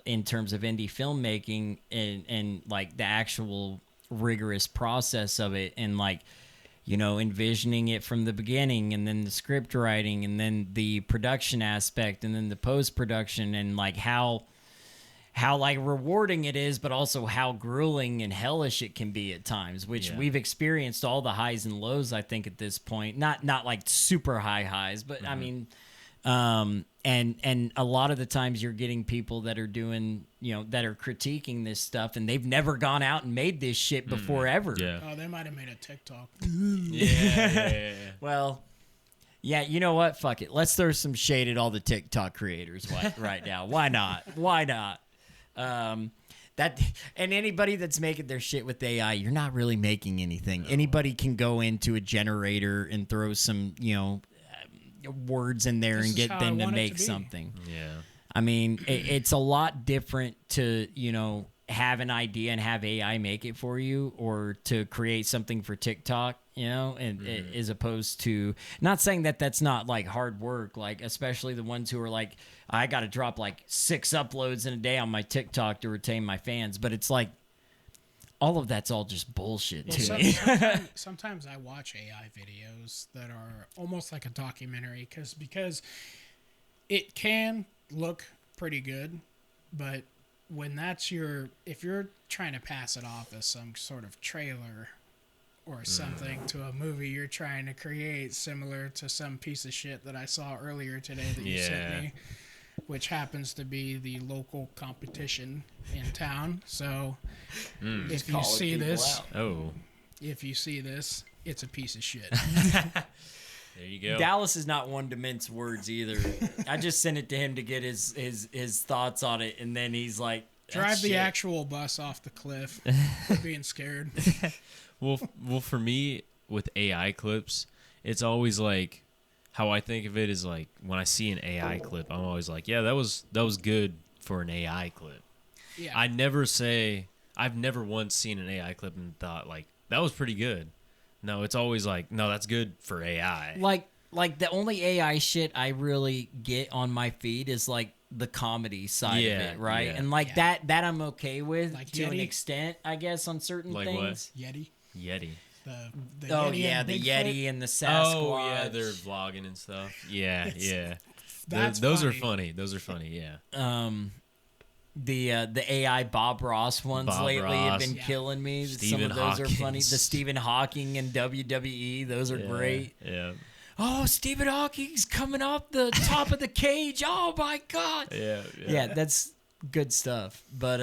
in terms of indie filmmaking and like the actual rigorous process of it, and like, you know, envisioning it from the beginning, and then the script writing, and then the production aspect, and then the post-production, and like how like rewarding it is, but also how grueling and hellish it can be at times, which we've experienced all the highs and lows, I think, at this point. Not like super high highs, but I mean, and a lot of the times you're getting people that are doing, you know, that are critiquing this stuff, and they've never gone out and made this shit before ever. Yeah. Oh, they might have made a TikTok. Yeah. Well, yeah, you know what? Fuck it. Let's throw some shade at all the TikTok creators right now. Why not? Why not? That and anybody that's making their shit with AI, you're not really making anything. Anybody can go into a generator and throw some, you know, words in there This and is get how them I to want it make to be. something. Yeah. I mean, it's a lot different to, you know, have an idea and have AI make it for you, or to create something for TikTok, you know, and as opposed to, not saying that that's not like hard work, like especially the ones who are like, I got to drop like 6 uploads in a day on my TikTok to retain my fans, but it's like all of that's all just bullshit Well, to me. sometimes I watch AI videos that are almost like a documentary, because it can look pretty good, but when if you're trying to pass it off as some sort of trailer or something to a movie you're trying to create, similar to some piece of shit that I saw earlier today that you sent me, which happens to be the local competition in town. So if you see this, if you see this, it's a piece of shit. There you go. Dallas is not one to mince words either. I just sent it to him to get his thoughts on it, and then he's like, drive the actual bus off the cliff. Being scared. Well, for me with AI clips, it's always like how I think of it is like when I see an AI clip, I'm always like, yeah, that was good for an AI clip. Yeah. I've never once seen an AI clip and thought like that was pretty good. No, it's always like, no, that's good for AI. Like the only AI shit I really get on my feed is like the comedy side of it, right? Yeah. And like that I'm okay with Like to an Yeti? extent, I guess, on certain Like things. Yeti. Yeti. The Oh Yeti yeah, and the Bigfoot. Yeti and the Sasquatch. Oh yeah, they're vlogging and stuff. Yeah, yeah. That's Are funny. funny. Those are funny. Yeah. The AI Bob Ross ones Bob lately have Ross. been Yeah. killing me. Some Stephen of those are funny. Hawking's. The Stephen Hawking and WWE, those are great. Yeah. Oh, Stephen Hawking's coming off the top of the cage. Oh my god. Yeah. Yeah, that's good stuff. But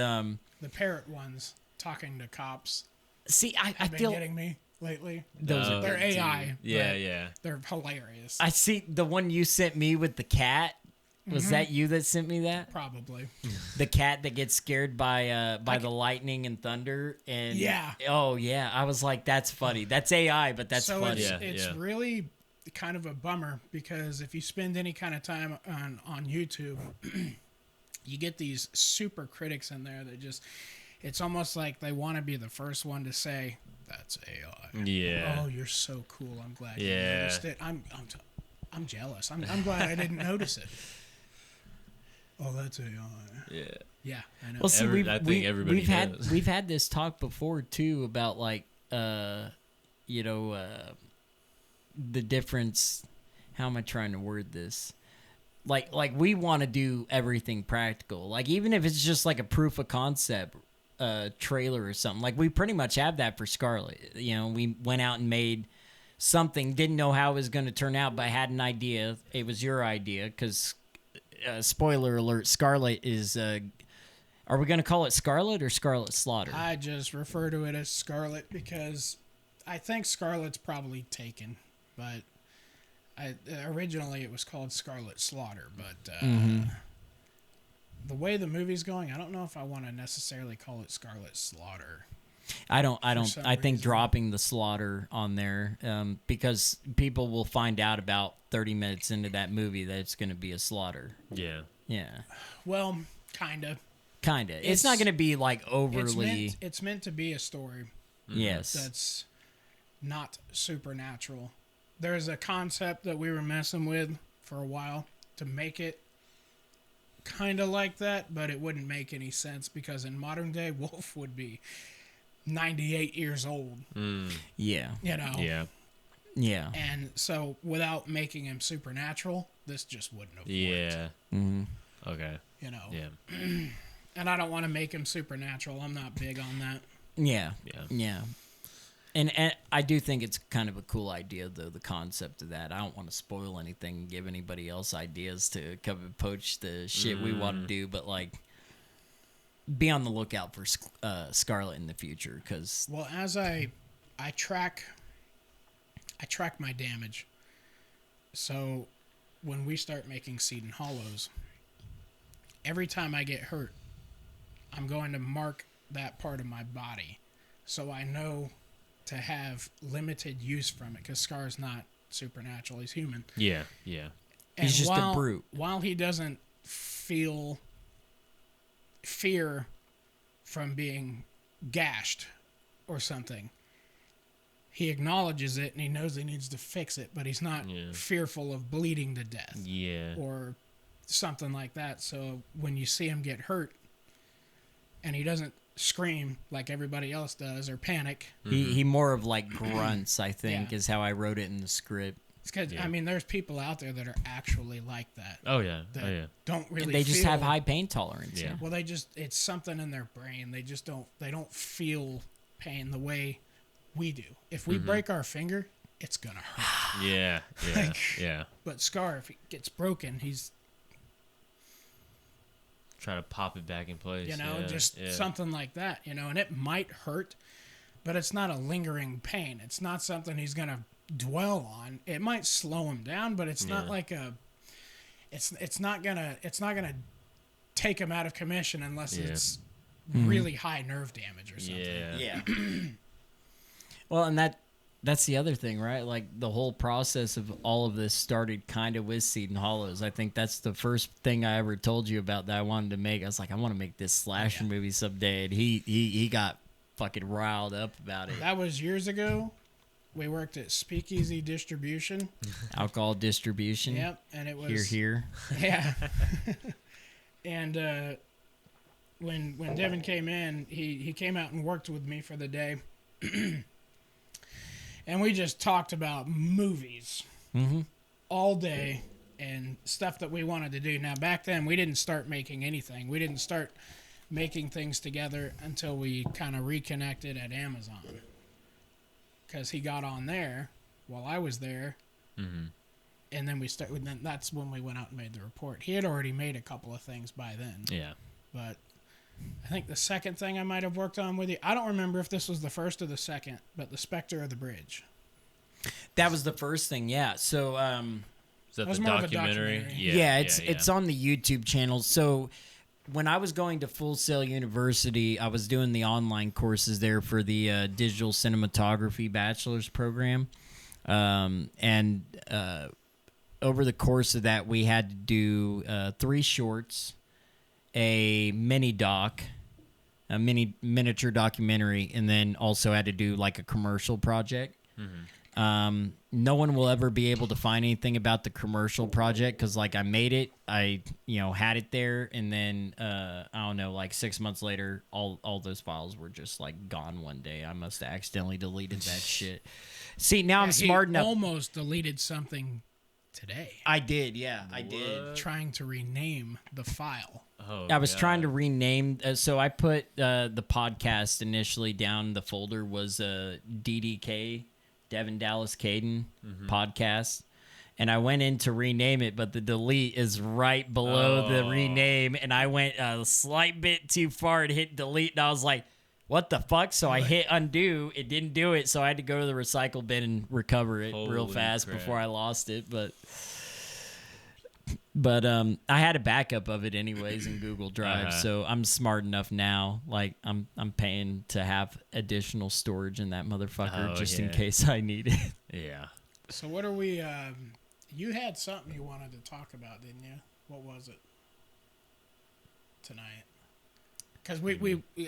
The parrot ones talking to cops see, I have been feel getting me lately. those are They're good, too. AI. Yeah, but yeah. They're hilarious. I see the one you sent me with the cat. Was that you that sent me that? Probably. The cat that gets scared by the lightning and thunder and Yeah. Oh yeah, I was like, that's funny. That's AI, but that's So funny. it's really kind of a bummer because if you spend any kind of time on YouTube, you get these super critics in there that just, it's almost like they want to be the first one to say that's AI. Yeah. Oh, you're so cool. I'm glad you Yeah. noticed it. I'm jealous. I'm glad I didn't notice it. Oh, that's AI. Yeah. Yeah, I know. Well, see, I think everybody knows. we've had this talk before too about like the difference. How am I trying to word this? Like we want to do everything practical. Like even if it's just like a proof of concept trailer or something. Like we pretty much have that for Scarlet. You know, we went out and made something, didn't know how it was going to turn out, but had an idea. It was your idea because. Spoiler alert, Scarlet is are we going to call it Scarlet or Scarlet Slaughter? I just refer to it as Scarlet because I think Scarlet's probably taken, but originally it was called Scarlet Slaughter, but the way the movie's going, I don't know if I want to necessarily call it Scarlet Slaughter. I don't some I think reason. dropping the slaughter on there because people will find out about 30 minutes into that movie that it's going to be a slaughter. Yeah. Yeah. Well, kinda. Kind of. It's not going to be like overly It's meant to be a story yes. that's not supernatural. There's a concept that we were messing with for a while to make it kind of like that, but it wouldn't make any sense because in modern day, Wolf would be 98 years old, Yeah. you know? Yeah. Yeah. And so without making him supernatural, this just wouldn't have worked, Yeah. Mhm. Okay. you know? Yeah. And I don't want to make him supernatural. I'm not big on that. Yeah. Yeah. Yeah. And I do think it's kind of a cool idea, though, the concept of that. I don't want to spoil anything and give anybody else ideas to come and poach the shit we want to do, but, like, be on the lookout for Scarlet in the future, because... Well, as I track my damage. So when we start making Seed and Hollows, every time I get hurt, I'm going to mark that part of my body so I know to have limited use from it because Scar's not supernatural, he's human. Yeah. Yeah. And He's just a brute. While he doesn't feel fear from being gashed or something, he acknowledges it and he knows he needs to fix it, but he's not fearful of bleeding to death Yeah. or something like that. So when you see him get hurt and he doesn't scream like everybody else does or panic, He more of, like, grunts, I think, Yeah. is how I wrote it in the script. because Yeah. I mean, there's people out there that are actually like that. Oh yeah. That Oh yeah. don't really. They just feel, have high pain tolerance. Yeah. Well, it's something in their brain. They just don't. They don't feel pain the way we do. If we break our finger, it's gonna hurt. Yeah. Yeah. Like- Yeah. But Scar, if it gets broken, he's Try to pop it back in place. just yeah. something like that, and it might hurt, but it's not a lingering pain. It's not something he's gonna dwell on. It might slow him down, but it's not Yeah. like it's not gonna take him out of commission unless Yeah. it's really high nerve damage or something. Yeah. Yeah. Well, and that's the other thing, right? Like the whole process of all of this started kind of with Seed and Hollows. I think that's the first thing I ever told you about that I wanted to make. I was like, I want to make this slasher movie someday, and he got fucking riled up about it. That was years ago. We worked at Speakeasy Distribution. Alcohol distribution. Yep, and it was Here. Yeah. And when Devin came in, he came out and worked with me for the day. And we just talked about movies all day and stuff that we wanted to do. Now, back then, we didn't start making anything. We didn't start making things together until we kind of reconnected at Amazon. Because he got on there while I was there. And then then that's when we went out and made the report. He had already made a couple of things by then. Yeah. But I think the second thing I might have worked on with you, I don't remember if this was the first or the second, but The Spectre of the Bridge. That was the first thing, yeah. So Is that was the more of a documentary? documentary. yeah, it's on the YouTube channel. So when I was going to Full Sail University, I was doing the online courses there for the digital cinematography bachelor's program. And over the course of that, we had to do 3 shorts, a mini doc, a miniature documentary, and then also had to do like a commercial project. No one will ever be able to find anything about the commercial project because, like, I made it, I had it there, and then I don't know, like 6 months later, all those files were just like gone one day. I must have accidentally deleted that shit. See, now I'm He smart enough. almost deleted something today, I did, yeah, I did. trying to rename the file. Oh, I was God. trying to rename, so I put the podcast initially down. The folder was DDK, Devin Dallas Caden podcast, and I went in to rename it, but the delete is right below the rename, and I went a slight bit too far and hit delete, and I was like, what the fuck? So I hit undo. It didn't do it, so I had to go to the recycle bin and recover it real Holy fast crap. before I lost it, But I had a backup of it anyways in Google Drive, so I'm smart enough now. Like I'm paying to have additional storage in that motherfucker just in yeah. case I need it. Yeah. So what are we? You had something you wanted to talk about, didn't you? What was it tonight? Because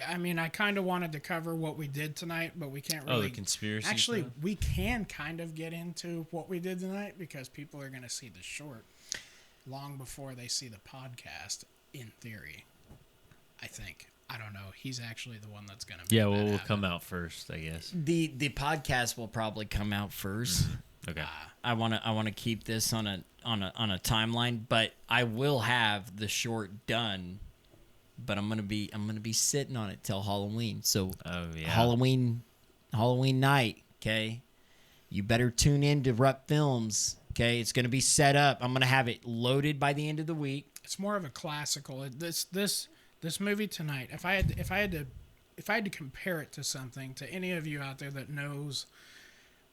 I mean, I kind of wanted to cover what we did tonight, but we can't really. Oh, the conspiracy. Actually, stuff? we can kind of get into what we did tonight because people are going to see the short long before they see the podcast, in theory. I think. I don't know. He's actually the one that's going to Yeah, well, we'll come out first, I guess. The podcast will probably come out first. Okay. I wanna keep this on a timeline, but I will have the short done. But I'm gonna be sitting on it till Halloween. So Oh yeah. Halloween night, okay? You better tune in to Rupp Films, okay? It's gonna be set up. I'm gonna have it loaded by the end of the week. It's more of a classical. This movie tonight. If I had to compare it to something, to any of you out there that knows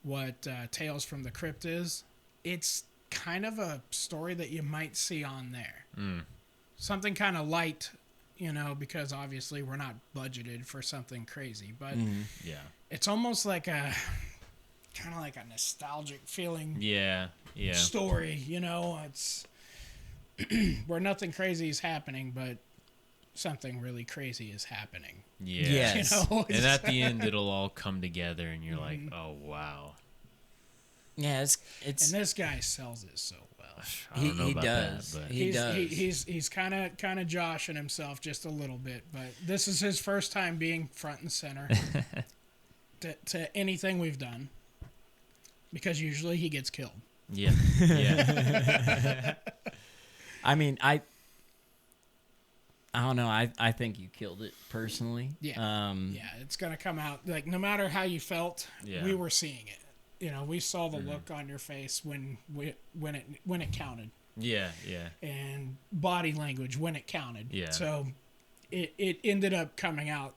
what Tales from the Crypt is, it's kind of a story that you might see on there. Something kind of light, because obviously we're not budgeted for something crazy, but Yeah. it's almost like a kind of like a nostalgic feeling Yeah. Yeah. story. It's where nothing crazy is happening, but something really crazy is happening. Yeah. Yes. And at the end, it'll all come together, and you're like, oh wow. Yeah, it's And this guy sells it so well. I don't know he about does. that, but He does. He's kind of joshing himself just a little bit, but this is his first time being front and center to anything we've done, because usually he gets killed. Yeah. Yeah. I mean, I don't know. I think you killed it personally. Yeah. Yeah, it's gonna come out like no matter how you felt, Yeah. we were seeing it. You know, we saw the look on your face when it counted, Yeah. Yeah. and body language when it counted. Yeah. So it ended up coming out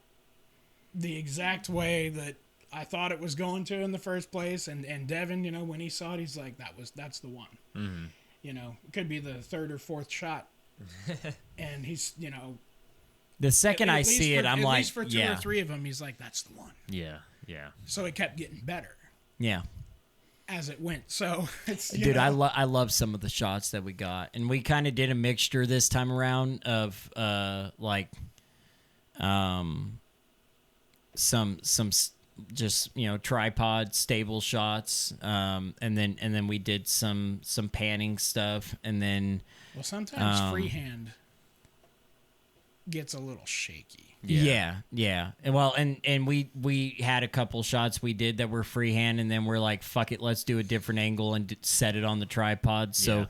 the exact way that I thought it was going to in the first place. And Devin, you know, when he saw it, he's like, that's the one. Mm-hmm. You know, it could be the third or fourth shot. And he's, you know, The second at I least see it, I'm at like, least for two yeah, or three of them, he's like, that's the one. Yeah. Yeah. So it kept getting better yeah. as it went. So it's, Dude, know, I love some of the shots that we got, and we kind of did a mixture this time around of just tripod stable shots, and then we did some panning stuff, and then well, sometimes freehand gets a little shaky. yeah. And well, and we had a couple shots we did that were freehand, and then we're like, fuck it, let's do a different angle and set it on the tripod. So,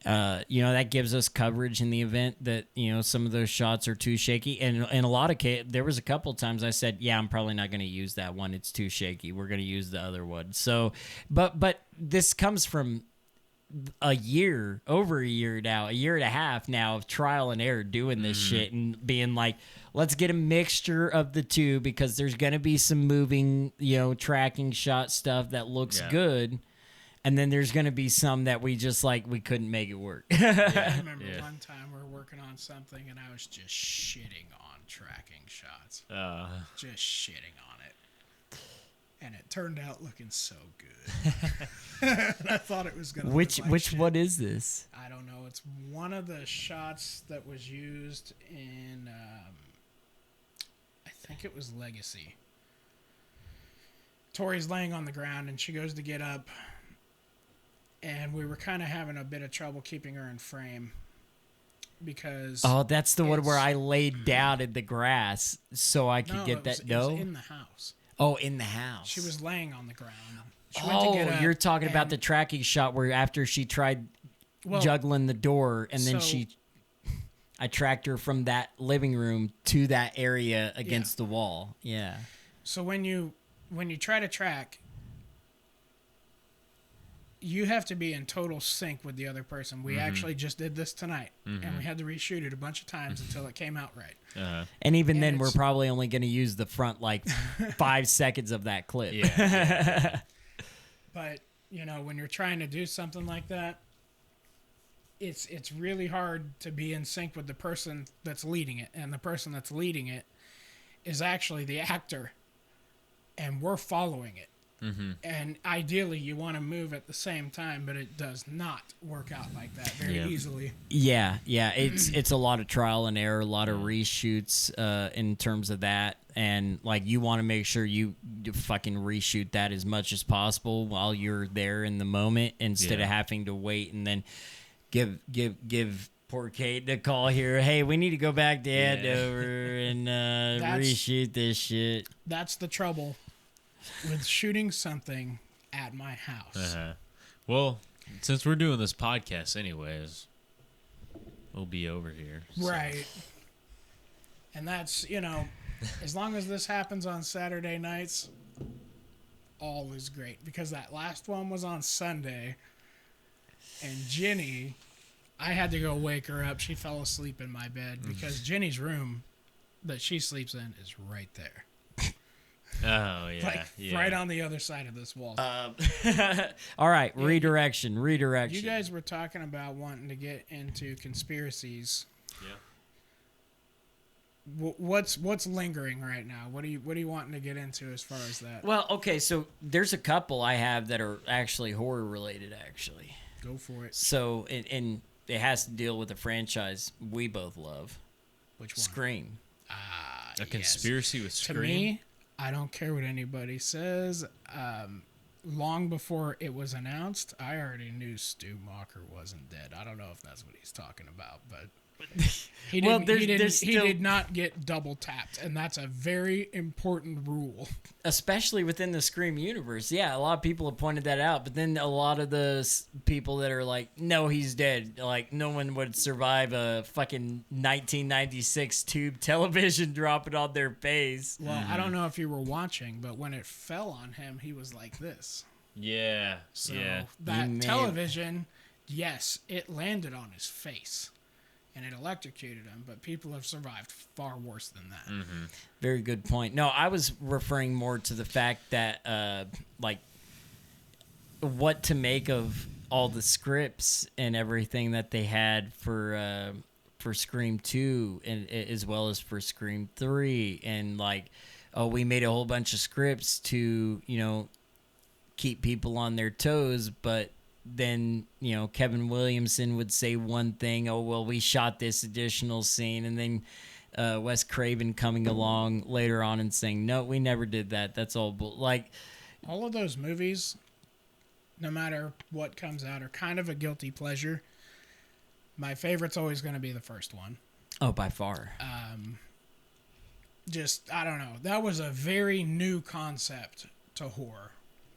that gives us coverage in the event that some of those shots are too shaky. And in a lot of cases, there was a couple times I said, yeah, I'm probably not going to use that one. It's too shaky. We're going to use the other one. So, but this comes from over a year now, a year and a half now of trial and error doing this shit and being like, let's get a mixture of the two, because there's going to be some moving, tracking shot stuff that looks good. And then there's going to be some that we just we couldn't make it work. I remember one time we were working on something and I was just shitting on tracking shots. Just shitting on it. And it turned out looking so good. And I thought it was going to Which shit. what is this? I don't know. It's one of the shots that was used in, I think it was Legacy. Tori's laying on the ground and she goes to get up. And we were kind of having a bit of trouble keeping her in frame because... Oh, that's the one where I laid down in the grass so I could get that. It was in the house. Oh, in the house. She was laying on the ground. She went to get up, you're talking about the tracking shot where after she tried juggling the door, and then I tracked her from that living room to that area against the wall. Yeah. So when you try to track, you have to be in total sync with the other person. We actually just did this tonight, and we had to reshoot it a bunch of times until it came out right. And even then, we're probably only going to use the front 5 seconds of that clip. Yeah. But when you're trying to do something like that, it's really hard to be in sync with the person that's leading it, and the person that's leading it is actually the actor, and we're following it. And ideally, you want to move at the same time, but it does not work out like that very easily. Yeah, it's a lot of trial and error, a lot of reshoots in terms of that, and you want to make sure you fucking reshoot that as much as possible while you're there in the moment, instead of having to wait and then give poor Kate a call here. Hey, we need to go back to Andover and reshoot this shit. That's the trouble with shooting something at my house. Well, since we're doing this podcast anyways, we'll be over here. So. Right. And that's, as long as this happens on Saturday nights, all is great. Because that last one was on Sunday, and Jenny, I had to go wake her up. She fell asleep in my bed because Jenny's room that she sleeps in is right there. Oh, yeah. Right on the other side of this wall. All right, redirection. You guys were talking about wanting to get into conspiracies. Yeah. What's lingering right now? What are you wanting to get into as far as that? Well, okay, so there's a couple I have that are actually horror related. Actually, go for it. So, and it has to deal with a franchise we both love. Which one? Scream. A conspiracy with Scream. To me, I don't care what anybody says. Long before it was announced, I already knew Stu Macher wasn't dead. I don't know if that's what he's talking about, but He Well, didn't. there's He still- did not get double tapped, and that's a very important rule. Especially within the Scream universe. Yeah, a lot of people have pointed that out, but then a lot of the people that are like, no, he's dead. Like, no one would survive a fucking 1996 tube television dropping on their face. Well, I don't know if you were watching, but when it fell on him, he was like this. Yeah. So Yeah. that You may- television, yes, it landed on his face, and it electrocuted him. But people have survived far worse than that. Very good point. No, I was referring more to the fact that, like, what to make of all the scripts and everything that they had for Scream 2 and as well as for Scream 3, and like, oh, we made a whole bunch of scripts to, you know, keep people on their toes, but then, you know, Kevin Williamson would say one thing, oh, well, we shot this additional scene, and then Wes Craven coming along later on and saying, no, we never did that. That's all like, All of those movies, no matter what comes out, are kind of a guilty pleasure. My favorite's always going to be the first one. oh, by far. Just, I don't know. That was a very new concept to horror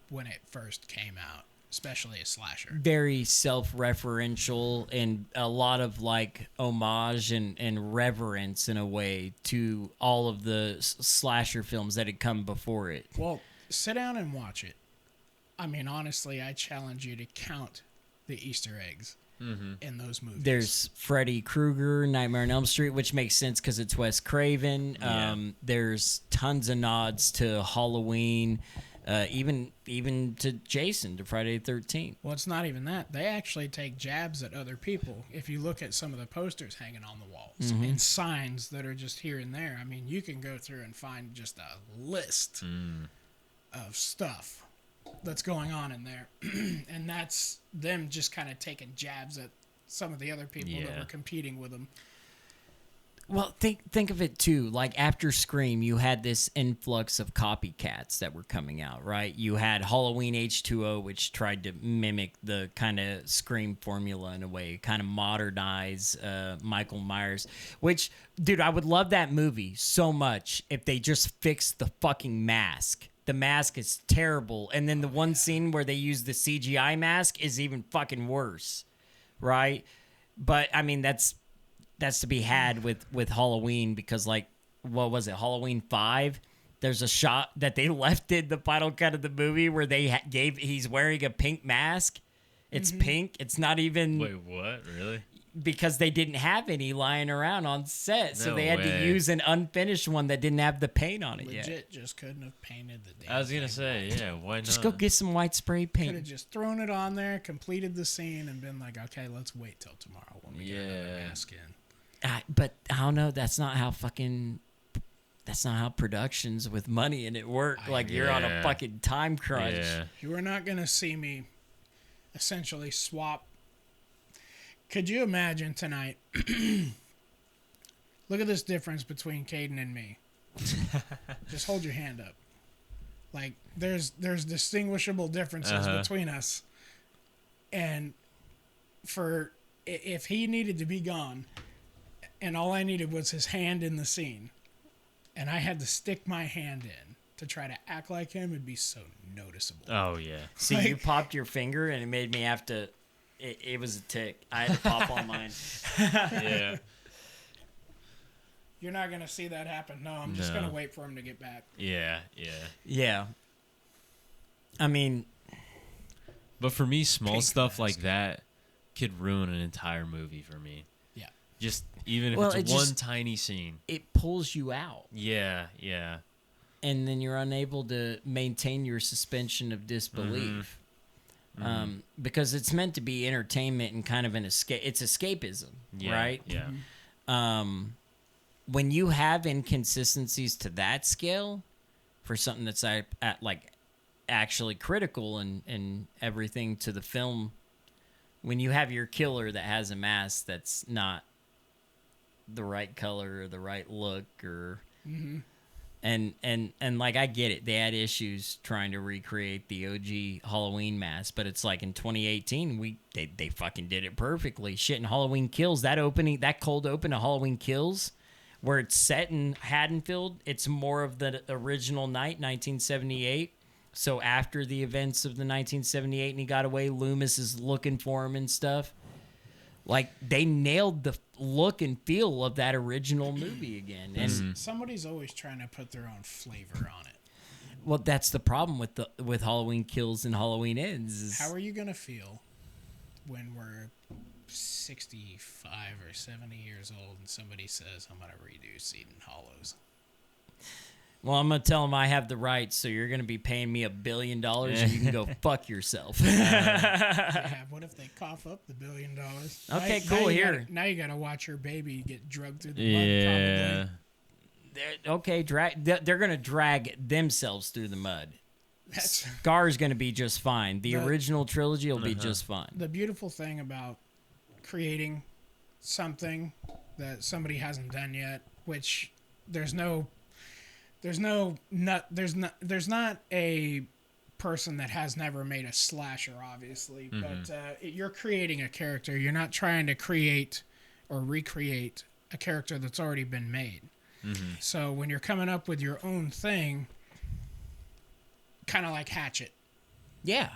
when it first came out, especially a slasher. Very self-referential and a lot of like homage and reverence in a way to all of the slasher films that had come before it. Well, sit down and watch it. I mean, honestly, I challenge you to count the Easter eggs in those movies. There's Freddy Krueger, Nightmare on Elm Street, which makes sense because it's Wes Craven. Yeah. There's tons of nods to Halloween, even to Jason, to Friday the 13th. Well, it's not even that. They actually take jabs at other people. If you look at some of the posters hanging on the walls and signs that are just here and there, I mean, you can go through and find just a list of stuff that's going on in there. And that's them just kind of taking jabs at some of the other people that Yeah. were competing with them. Well, think of it too. Like after Scream, you had this influx of copycats that were coming out, right? You had Halloween H2O, which tried to mimic the kind of Scream formula in a way, kind of modernize Michael Myers. Which, dude, I would love that movie so much if they just fixed the fucking mask. The mask is terrible, and then the one scene where they use the CGI mask is even fucking worse, right? But I mean, that's to be had with Halloween, because like, what was it, Halloween 5? There's a shot that they left in the final cut of the movie where they he's wearing a pink mask. It's pink. It's not even Wait, what? Really? because they didn't have any lying around on set, so No they had to way. use an unfinished one that didn't have the paint on it yet. Legit just couldn't have painted the damn I was gonna thing. say, yeah. Why not? Just go get some white spray Could have paint. just thrown it on there, completed the scene, and been like, okay, let's wait till tomorrow when we get another Yeah. mask in. But I don't know. That's not how productions with money in it work. Like you're on a Yeah. fucking time crunch. Yeah. You are not going to see me essentially swap. Could you imagine tonight? Look at this difference between Caden and me. Just hold your hand up. Like there's distinguishable differences Uh-huh. between us. And if he needed to be gone, and all I needed was his hand in the scene, and I had to stick my hand in to try to act like him, it'd be so noticeable. Oh yeah. See, you Like- popped your finger and it made me have to. It was a tick. I had to pop on mine. Yeah. You're not gonna see that happen. No, I'm just No. gonna wait for him to get back. Yeah. Yeah. Yeah. I mean, But for me, small Pink stuff mask. like that could ruin an entire movie for me. Yeah. Just even if Well, it's it one just- tiny scene. it pulls you out, Yeah. Yeah. and then you're unable to maintain your suspension of disbelief. Because it's meant to be entertainment and kind of an escape. It's escapism, Yeah. right? Yeah. When you have inconsistencies to that scale for something that's like actually critical and everything to the film, when you have your killer that has a mask that's not the right color or the right look, or And like I get it, they had issues trying to recreate the OG Halloween mask, but it's like in 2018 they fucking did it perfectly. Shit, in Halloween Kills, that cold open of Halloween Kills, where it's set in Haddonfield, it's more of the original night, 1978. So after the events of the 1978 and he got away, Loomis is looking for him and stuff. Like, they nailed the look and feel of that original movie again. And Somebody's always trying to put their own flavor on it. well, that's the problem with Halloween Kills and Halloween Ends. Is, How are you going to feel when we're 65 or 70 years old and somebody says, I'm going to redo Eden Hollows? well, I'm going to tell them I have the rights, so you're going to be paying me $1 billion and you can go fuck yourself. Yeah, what if they cough up the $1 billion? Okay, cool, here. Now you got to watch your baby get drugged through the Yeah. mud, Okay, they're going to drag themselves through the mud. probably. Scar's going to be just fine. The The- original trilogy will be just fine. The beautiful thing about creating something that somebody hasn't done yet, which there's not a person that has never made a slasher, obviously, but you're creating a character. You're not trying to create or recreate a character that's already been made. So when you're coming up with your own thing, kind of like Hatchet, Yeah.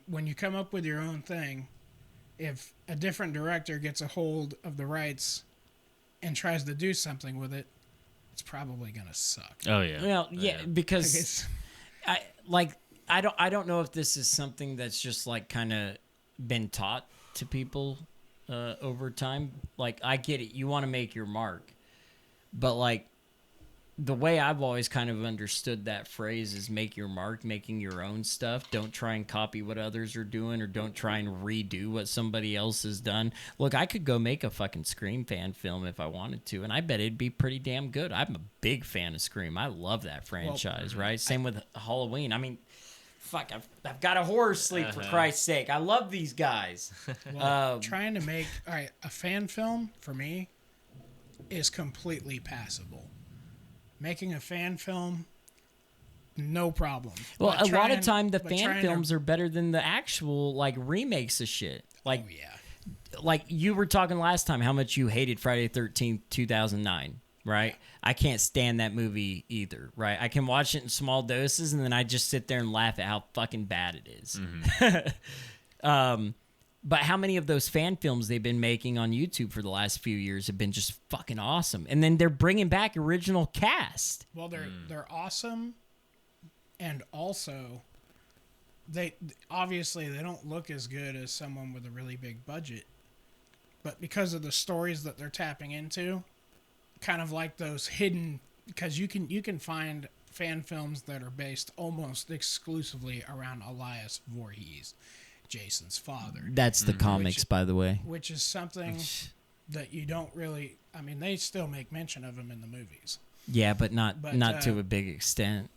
when you come up with your own thing, if a different director gets a hold of the rights and tries to do something with it, it's probably gonna suck. Oh yeah. Well, yeah, Like because it's, I don't know if this is something that's just like kind of been taught to people over time. Like, I get it, you want to make your mark, but like the way I've always kind of understood that phrase is make your mark, making your own stuff. Don't try and copy what others are doing, or don't try and redo what somebody else has done. Look, I could go make a fucking Scream fan film if I wanted to, and I bet it'd be pretty damn good. I'm a big fan of Scream. I love that franchise, right? Same with Halloween. I mean, fuck, I've got a horror sleep, for Christ's sake. I love these guys. trying to make a fan film for me is completely passable. Making a fan film, no problem. Well, But a lot of trying- time the but fan trying to- films are better than the actual like remakes of shit. Like, Oh yeah. like you were talking last time how much you hated Friday the 13th 2009, right? I can't stand that movie either, right? I can watch it in small doses and then I just sit there and laugh at how fucking bad it is. But how many of those fan films they've been making on YouTube for the last few years have been just fucking awesome? And then they're bringing back original cast. Well, they're awesome, and also they obviously they don't look as good as someone with a really big budget, but because of the stories that they're tapping into, kind of like those hidden, because you can find fan films that are based almost exclusively around Elias Voorhees, Jason's father, That's the comics, by the way. which is something that you don't really. I mean, they still make mention of him in the movies. Yeah, but not But, to a big extent.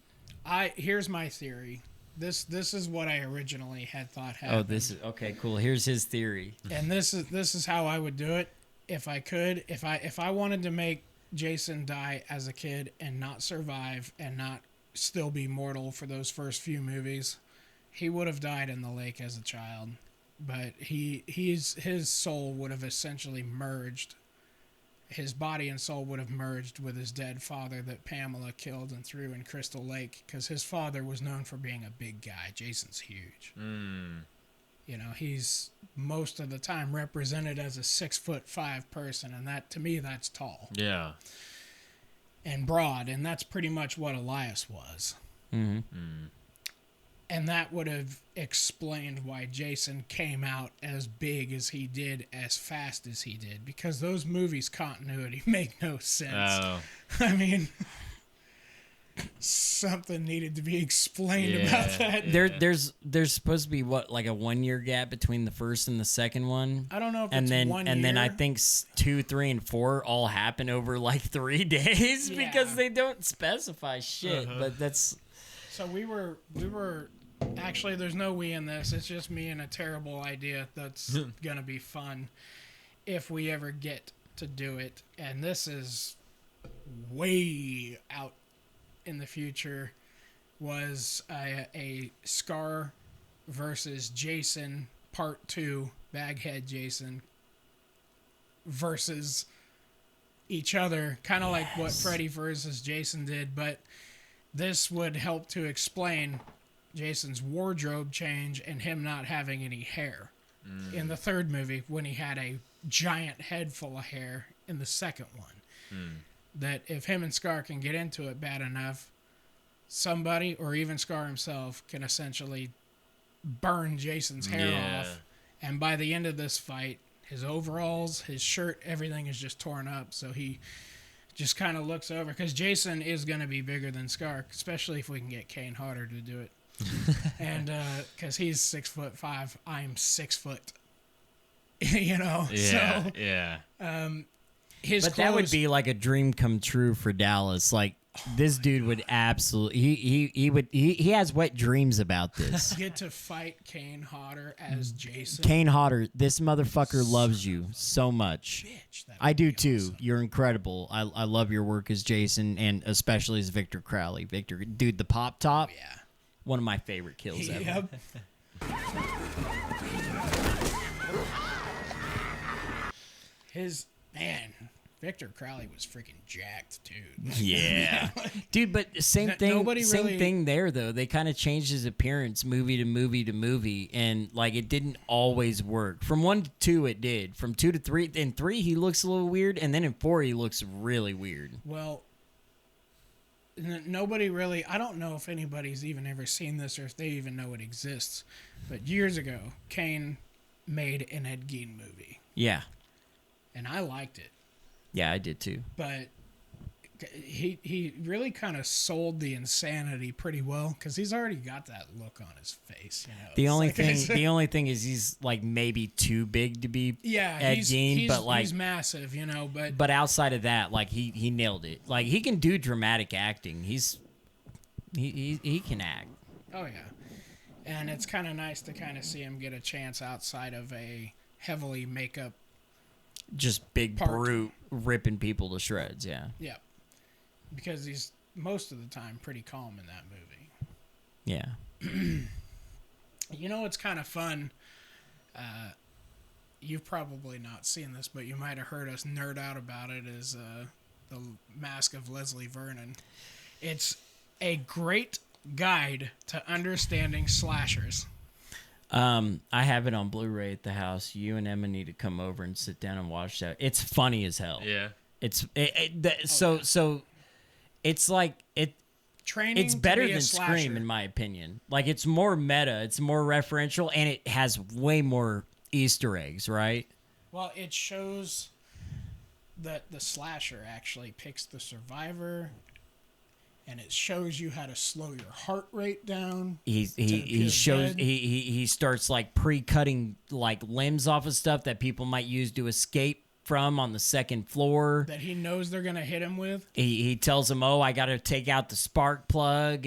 Here's my theory. This is what I originally had thought happened. Oh, this is okay. Cool. Here's his theory. And this is how I would do it if I could. If I wanted to make Jason die as a kid and not survive and not still be mortal for those first few movies, he would have died in the lake as a child. But his soul would have essentially merged. His body and soul would have merged with his dead father that Pamela killed and threw in Crystal Lake, because his father was known for being a big guy. Jason's huge. You know, he's most of the time represented as a 6'5" person, and that, to me, that's tall Yeah. and broad, and that's pretty much what Elias was. And that would have explained why Jason came out as big as he did, as fast as he did, because those movies' continuity make no sense. Oh. I mean, something needed to be explained Yeah. about that. There's supposed to be what, like a 1 year gap between the first and the second one. I don't know if And it's then 1 and then I year. think 2, 3, and 4 all happen over like 3 days because Yeah. they don't specify shit. But that's So we were actually, there's no we in this. It's just me and a terrible idea that's gonna be fun if we ever get to do it. And this is way out in the future was a Scar versus Jason Part 2, Baghead Jason versus each other, kind of like what Freddy versus Jason did, but this would help to explain Jason's wardrobe change and him not having any hair in the third movie when he had a giant head full of hair in the second one. That if him and Scar can get into it bad enough, somebody, or even Scar himself, can essentially burn Jason's hair off. And by the end of this fight, his overalls, his shirt, everything is just torn up. So he just kind of looks over, because Jason is going to be bigger than Scar, especially if we can get Kane Hodder to do it. And because he's 6'5", I'm 6 foot. You know, Yeah, so yeah. his But clothes, that would be like a dream come true for Dallas. Like this dude would absolutely he has wet dreams about this. get to fight Kane Hodder as Jason. Kane Hodder, this motherfucker loves you so much. Bitch, that I would do be too. awesome. You're incredible. I love your work as Jason and especially as Victor Crowley. Victor, dude, the pop top, Yeah. one of my favorite kills ever. Yep. His man, Victor Crowley was freaking jacked, dude. Yeah, dude. But same thing. Nobody Same really- thing there though. They kind of changed his appearance movie to movie to movie, and like it didn't always work. From 1 to 2, it did. From 2 to 3, in 3 he looks a little weird, and then in 4 he looks really weird. Well, nobody really, I don't know if anybody's even ever seen this or if they even know it exists, but years ago, Kane made an Ed Gein movie, Yeah, and I liked it, yeah, I did too. but he really kind of sold the insanity pretty well, because he's already got that look on his face. You know, The It's only like- thing, the only thing is he's like maybe too big to be yeah, Ed he's, Gein, he's, but like, he's massive, you know, but outside of that, like he nailed it. Like he can do dramatic acting. He can act. oh yeah, and it's kind of nice to kind of see him get a chance outside of a heavily makeup. Just big Part. brute ripping people to shreds. Yeah, Yeah, because he's most of the time pretty calm in that movie. yeah. You know what's kind of fun? You've probably not seen this, but you might have heard us nerd out about it. Is the Mask of Leslie Vernon? It's a great guide to understanding slashers. I have it on Blu-ray at the house. You and Emma need to come over and sit down and watch that. It's funny as hell. Yeah. So it's like Training. it's to better be a than slasher. Scream in my opinion. Like it's more meta, it's more referential, and it has way more Easter eggs, right? Well, it shows that the slasher actually picks the survivor, and it shows you how to slow your heart rate down. He appear shows dead. he starts like pre-cutting like limbs off of stuff that people might use to escape from on the second floor. That he knows they're gonna hit him with. He tells him, "Oh, I got to take out the spark plug,"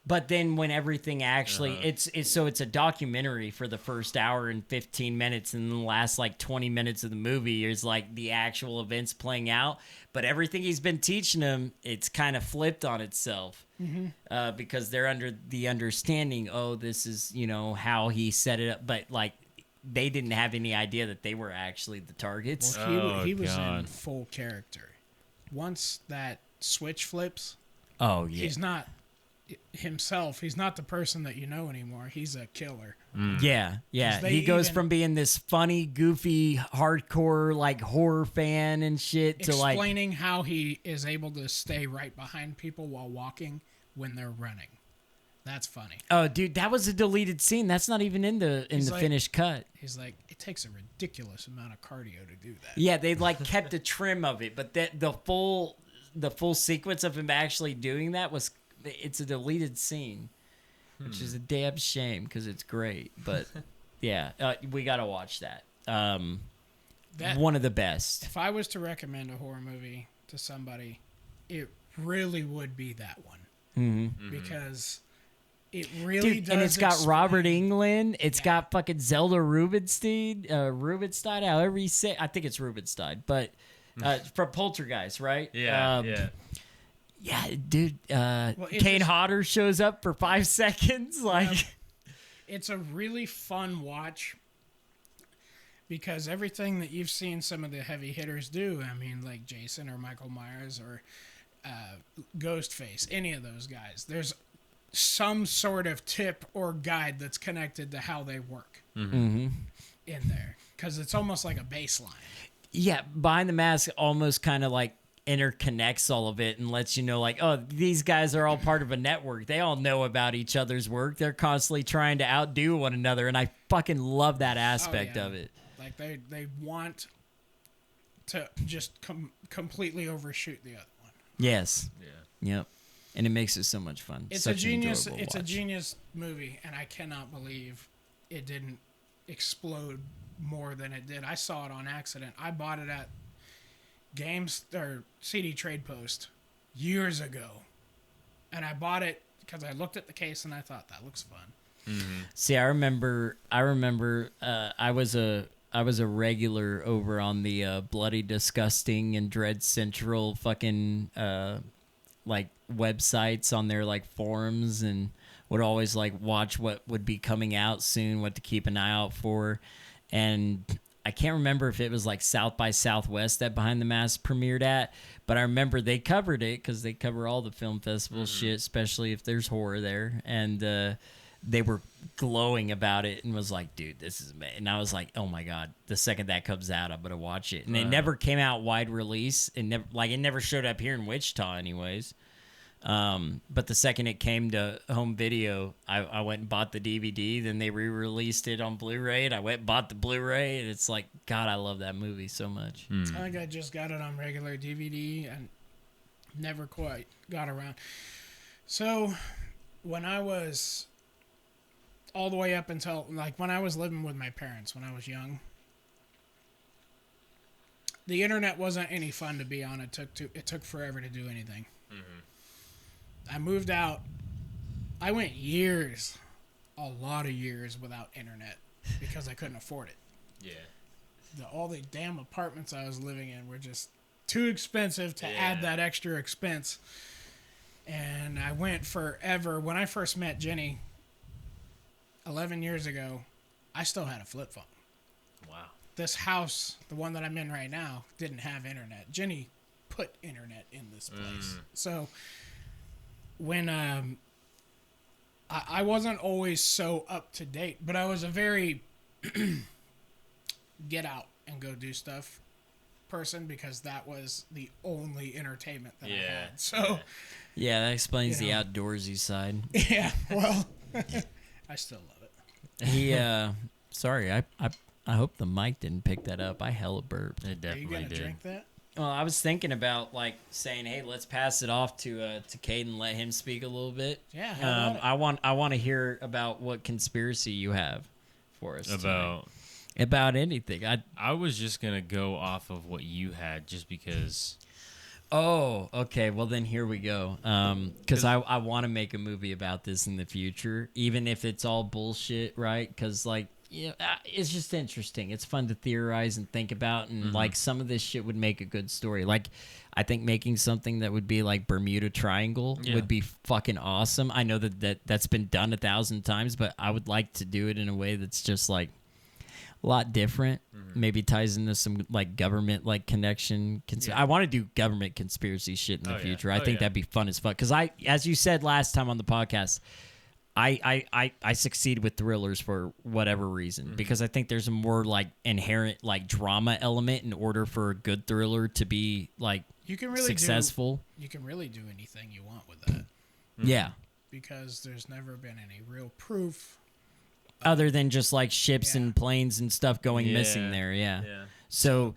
but then when everything actually it's a documentary for the first hour and 15 minutes, and the last like 20 minutes of the movie is like the actual events playing out. But everything he's been teaching them, it's kind of flipped on itself because they're under the understanding, oh, this is how he set it up, but like they didn't have any idea that they were actually the targets. Well, he was in God. full character. Once that switch flips, Oh yeah, he's not himself. He's not the person that you know anymore. He's a killer. Yeah, yeah. 'Cause they He goes even- from being this funny, goofy, hardcore like horror fan and shit to like Explaining how he is able to stay right behind people while walking when they're running. That's funny. oh, dude, that was a deleted scene. That's not even in the He's like- finished cut. He's like, it takes a ridiculous amount of cardio to do that. Yeah, they like kept a trim of it, but the full sequence of him actually doing that it's a deleted scene, which is a damn shame because it's great. But yeah, we gotta watch that. That One of the best. if I was to recommend a horror movie to somebody, it really would be that one because it really Dude, does. and it's got explain- Robert Englund. It's Yeah. got fucking Zelda Rubinstein, however you say. I think it's Rubinstein, but from Poltergeist, right? Yeah. Yeah. Yeah, dude. it Kane just- Hodder shows up for 5 seconds. Like, It's a really fun watch because everything that you've seen some of the heavy hitters do, I mean, like Jason or Michael Myers or Ghostface, any of those guys, there's some sort of tip or guide that's connected to how they work in there because it's almost like a baseline. yeah, Behind the Mask almost kind of like interconnects all of it and lets you know, like, oh, these guys are all part of a network. They all know about each other's work. They're constantly trying to outdo one another, and I fucking love that aspect of it. Like they want to just completely overshoot the other one. Yes. Yeah. Yep. And it makes it so much fun. It's Such a genius. an enjoyable It's a watch. genius movie, and I cannot believe it didn't explode more than it did. I saw it on accident. I bought it at Games or CD Trade Post years ago, and I bought it because I looked at the case and I thought that looks fun. See, I remember. I was a regular over on the Bloody Disgusting and Dread Central fucking like websites on their like forums, and would always like watch what would be coming out soon, what to keep an eye out for. And I can't remember if it was like South by Southwest that Behind the Mask premiered at, but I remember they covered it because they cover all the film festival shit, especially if there's horror there. And they were glowing about it and was like, dude, this is amazing. And I was like, oh my God, the second that comes out, I'm going to watch it. And it never came out wide release. It never showed up here in Wichita anyways. But the second it came to home video, I went and bought the DVD. Then they re-released it on Blu-ray, and I went and bought the Blu-ray. And it's like, God, I love that movie so much. I think I just got it on regular DVD and never quite got around. So when I was all the way up until like when I was living with my parents when I was young, the internet wasn't any fun to be on. It took forever to do anything. I moved out. I went years, a lot of years without internet because I couldn't afford it. Yeah. All the damn apartments I was living in were just too expensive to add that extra expense. And I went forever. When I first met Jenny 11 years ago, I still had a flip phone. Wow. This house, the one that I'm in right now, didn't have internet. Jenny put internet in this place. So when I wasn't always so up to date, but I was a very get out and go do stuff person because that was the only entertainment that I had. So Yeah, that explains You know. the outdoorsy side. yeah, well, I still love it. He, sorry, I hope the mic didn't pick that up. I hella burped. It Are you definitely gonna did. drink that? Well, I was thinking about like saying, "Hey, let's pass it off to Caden, let him speak a little bit." Yeah, how about it? I want to hear about what conspiracy you have for us tonight. About anything. I was just gonna go off of what you had just because. Oh, okay. Well, then here we go. Because I want to make a movie about this in the future, even if it's all bullshit, right? Because like, it's just interesting. It's fun to theorize and think about, and like some of this shit would make a good story. Like, I think making something that would be like Bermuda Triangle would be fucking awesome. I know that's been done 1,000 times, but I would like to do it in a way that's just like a lot different. Maybe ties into some like government like connection. I want to do government conspiracy shit in the future. I think that'd be fun as fuck. Because as you said last time on the podcast, I succeed with thrillers for whatever reason because I think there's a more like inherent like drama element in order for a good thriller to be like You can really successful. You can really do anything you want with that Yeah. because there's never been any real proof. Other than just like ships Yeah. and planes and stuff going missing there. Yeah. So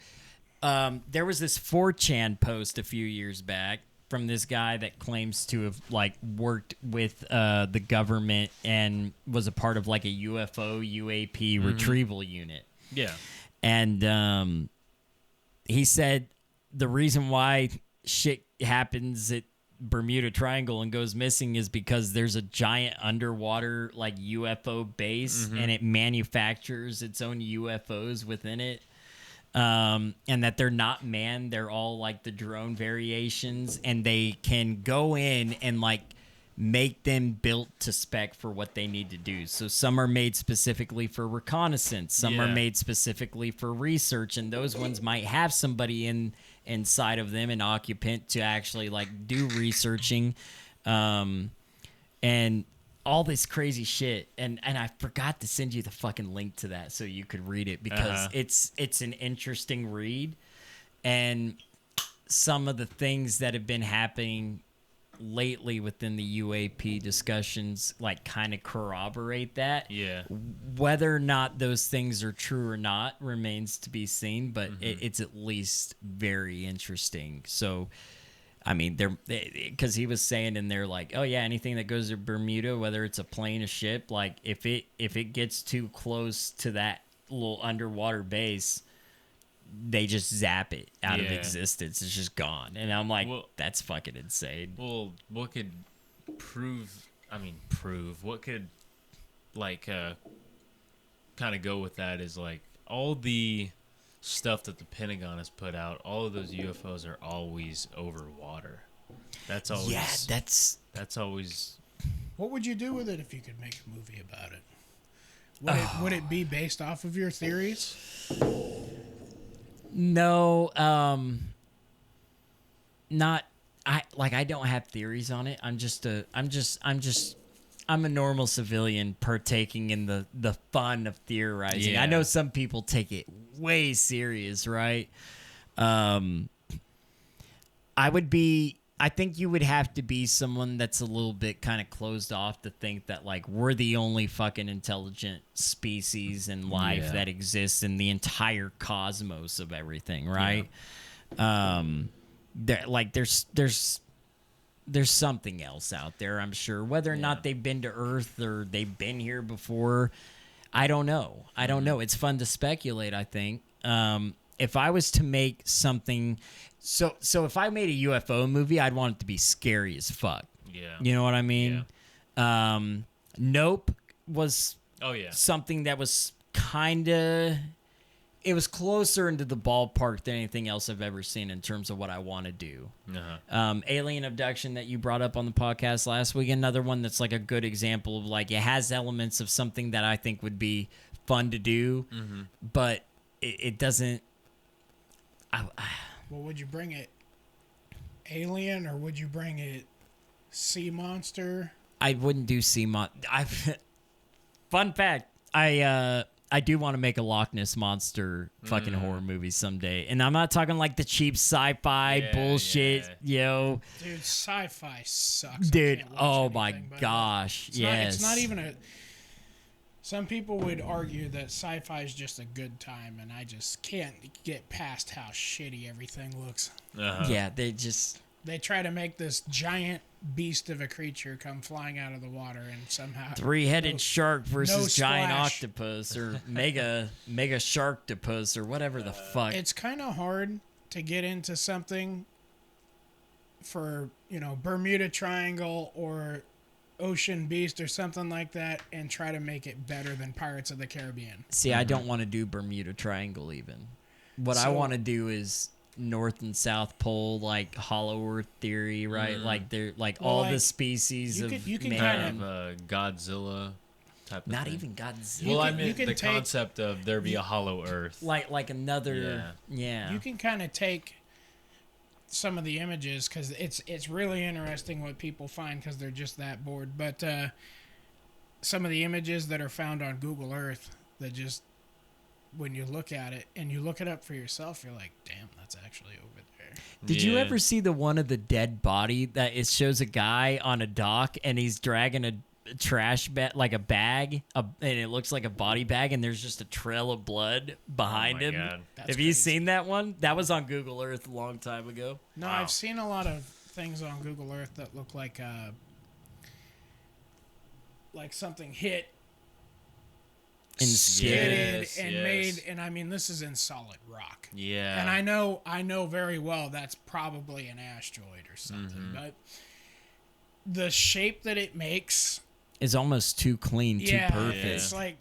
there was this 4chan post a few years back from this guy that claims to have like worked with the government and was a part of like a UFO UAP retrieval unit. Yeah. And he said the reason why shit happens at Bermuda Triangle and goes missing is because there's a giant underwater like UFO base and it manufactures its own UFOs within it. and that they're not manned. They're all like the drone variations, and they can go in and like make them built to spec for what they need to do. So some are made specifically for reconnaissance, some are Yeah. made specifically for research, and those ones might have somebody inside of them, an occupant, to actually like do researching, and all this crazy shit. And I forgot to send you the fucking link to that so you could read it, because it's an interesting read, and some of the things that have been happening lately within the UAP discussions like kind of corroborate that. Yeah. Whether or not those things are true or not remains to be seen, but it's at least very interesting. So I mean, because he was saying in there like, oh yeah, anything that goes to Bermuda, whether it's a plane, a ship, like if it gets too close to that little underwater base, they just zap it out of Yeah. existence. It's just gone. And I'm like, Well- that's fucking insane. Well, what could prove? What could like kind of go with that is like all the stuff that the Pentagon has put out. All of those UFOs are always over water. That's always. Yeah, That's always. What would you do with it if you could make a movie about it? Would it be based off of your theories? no, not I don't have theories on it. I'm a normal civilian partaking in the fun of theorizing. Yeah. I know some people take it way serious, right? I think you would have to be someone that's a little bit kind of closed off to think that like we're the only fucking intelligent species and life Yeah. that exists in the entire cosmos of everything, right? There's something else out there, I'm sure. Whether or not they've been to Earth or they've been here before, I don't know. It's fun to speculate, I think. If I was to make something, so if I made a UFO movie, I'd want it to be scary as fuck. Yeah. You know what I mean? Nope was Oh yeah. something that was kind of, it was closer into the ballpark than anything else I've ever seen in terms of what I want to do. Alien Abduction that you brought up on the podcast last week, another one that's like a good example of like it has elements of something that I think would be fun to do, but it doesn't. Well, would you bring it alien or would you bring it sea monster? I wouldn't do Fun fact, I do want to make a Loch Ness monster fucking horror movie someday, and I'm not talking like the cheap sci-fi Yeah, bullshit, yo. Dude, sci-fi sucks. I Dude, can't watch oh my anything but it. gosh, It's yes. not, it's not even a. Some people would argue that sci-fi is just a good time, and I just can't get past how shitty everything looks. Yeah, they They try to make this giant beast of a creature come flying out of the water, and somehow three-headed shark versus giant splash. octopus or mega sharktopus or whatever the fuck. it's kind of hard to get into something for Bermuda Triangle or Ocean Beast or something like that and try to make it better than Pirates of the Caribbean. See, I don't want to do Bermuda Triangle even. What I So- want to do is North and South Pole, like Hollow Earth theory, right? Like they're like Well, all like, the species you of could- you can man. kind Kind of Godzilla type of Not thing. even Godzilla. You Well, I can- mean you can the take- concept of there be a hollow Earth. like another. Yeah. You can kind of take some of the images because it's really interesting what people find because they're just that bored. But some of the images that are found on Google Earth that just when you look at it and you look it up for yourself, you're like, damn, that's actually over there. Did you Yeah. ever see the one of the dead body that it shows a guy on a dock and he's dragging a trash bag, like a bag, and it looks like a body bag, and there's just a trail of blood behind my him? God. That's Have you crazy. seen that one? That was on Google Earth a long time ago. No, Wow. I've seen a lot of things on Google Earth that look like something hit, And skidded, Yes, and yes. made, and I mean this is in solid rock. Yeah. And I know very well that's probably an asteroid or something, but the shape that it makes, Is almost too clean, too yeah, perfect. it's like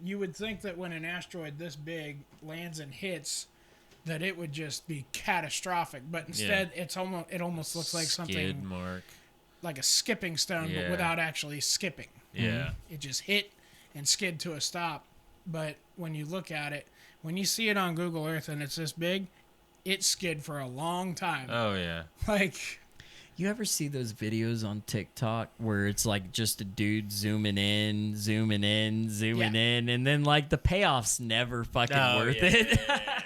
you would think that when an asteroid this big lands and hits that it would just be catastrophic. But instead, it almost looks like Skid something mark. like a skipping stone, Yeah. but without actually skipping. Yeah. It just hit and skid to a stop. But when you look at it, when you see it on Google Earth and it's this big, it skid for a long time. Oh yeah. Like, You ever see those videos on TikTok where it's like just a dude zooming in, zooming in, zooming Yeah. in, and then like the payoff's never fucking worth it? Yeah.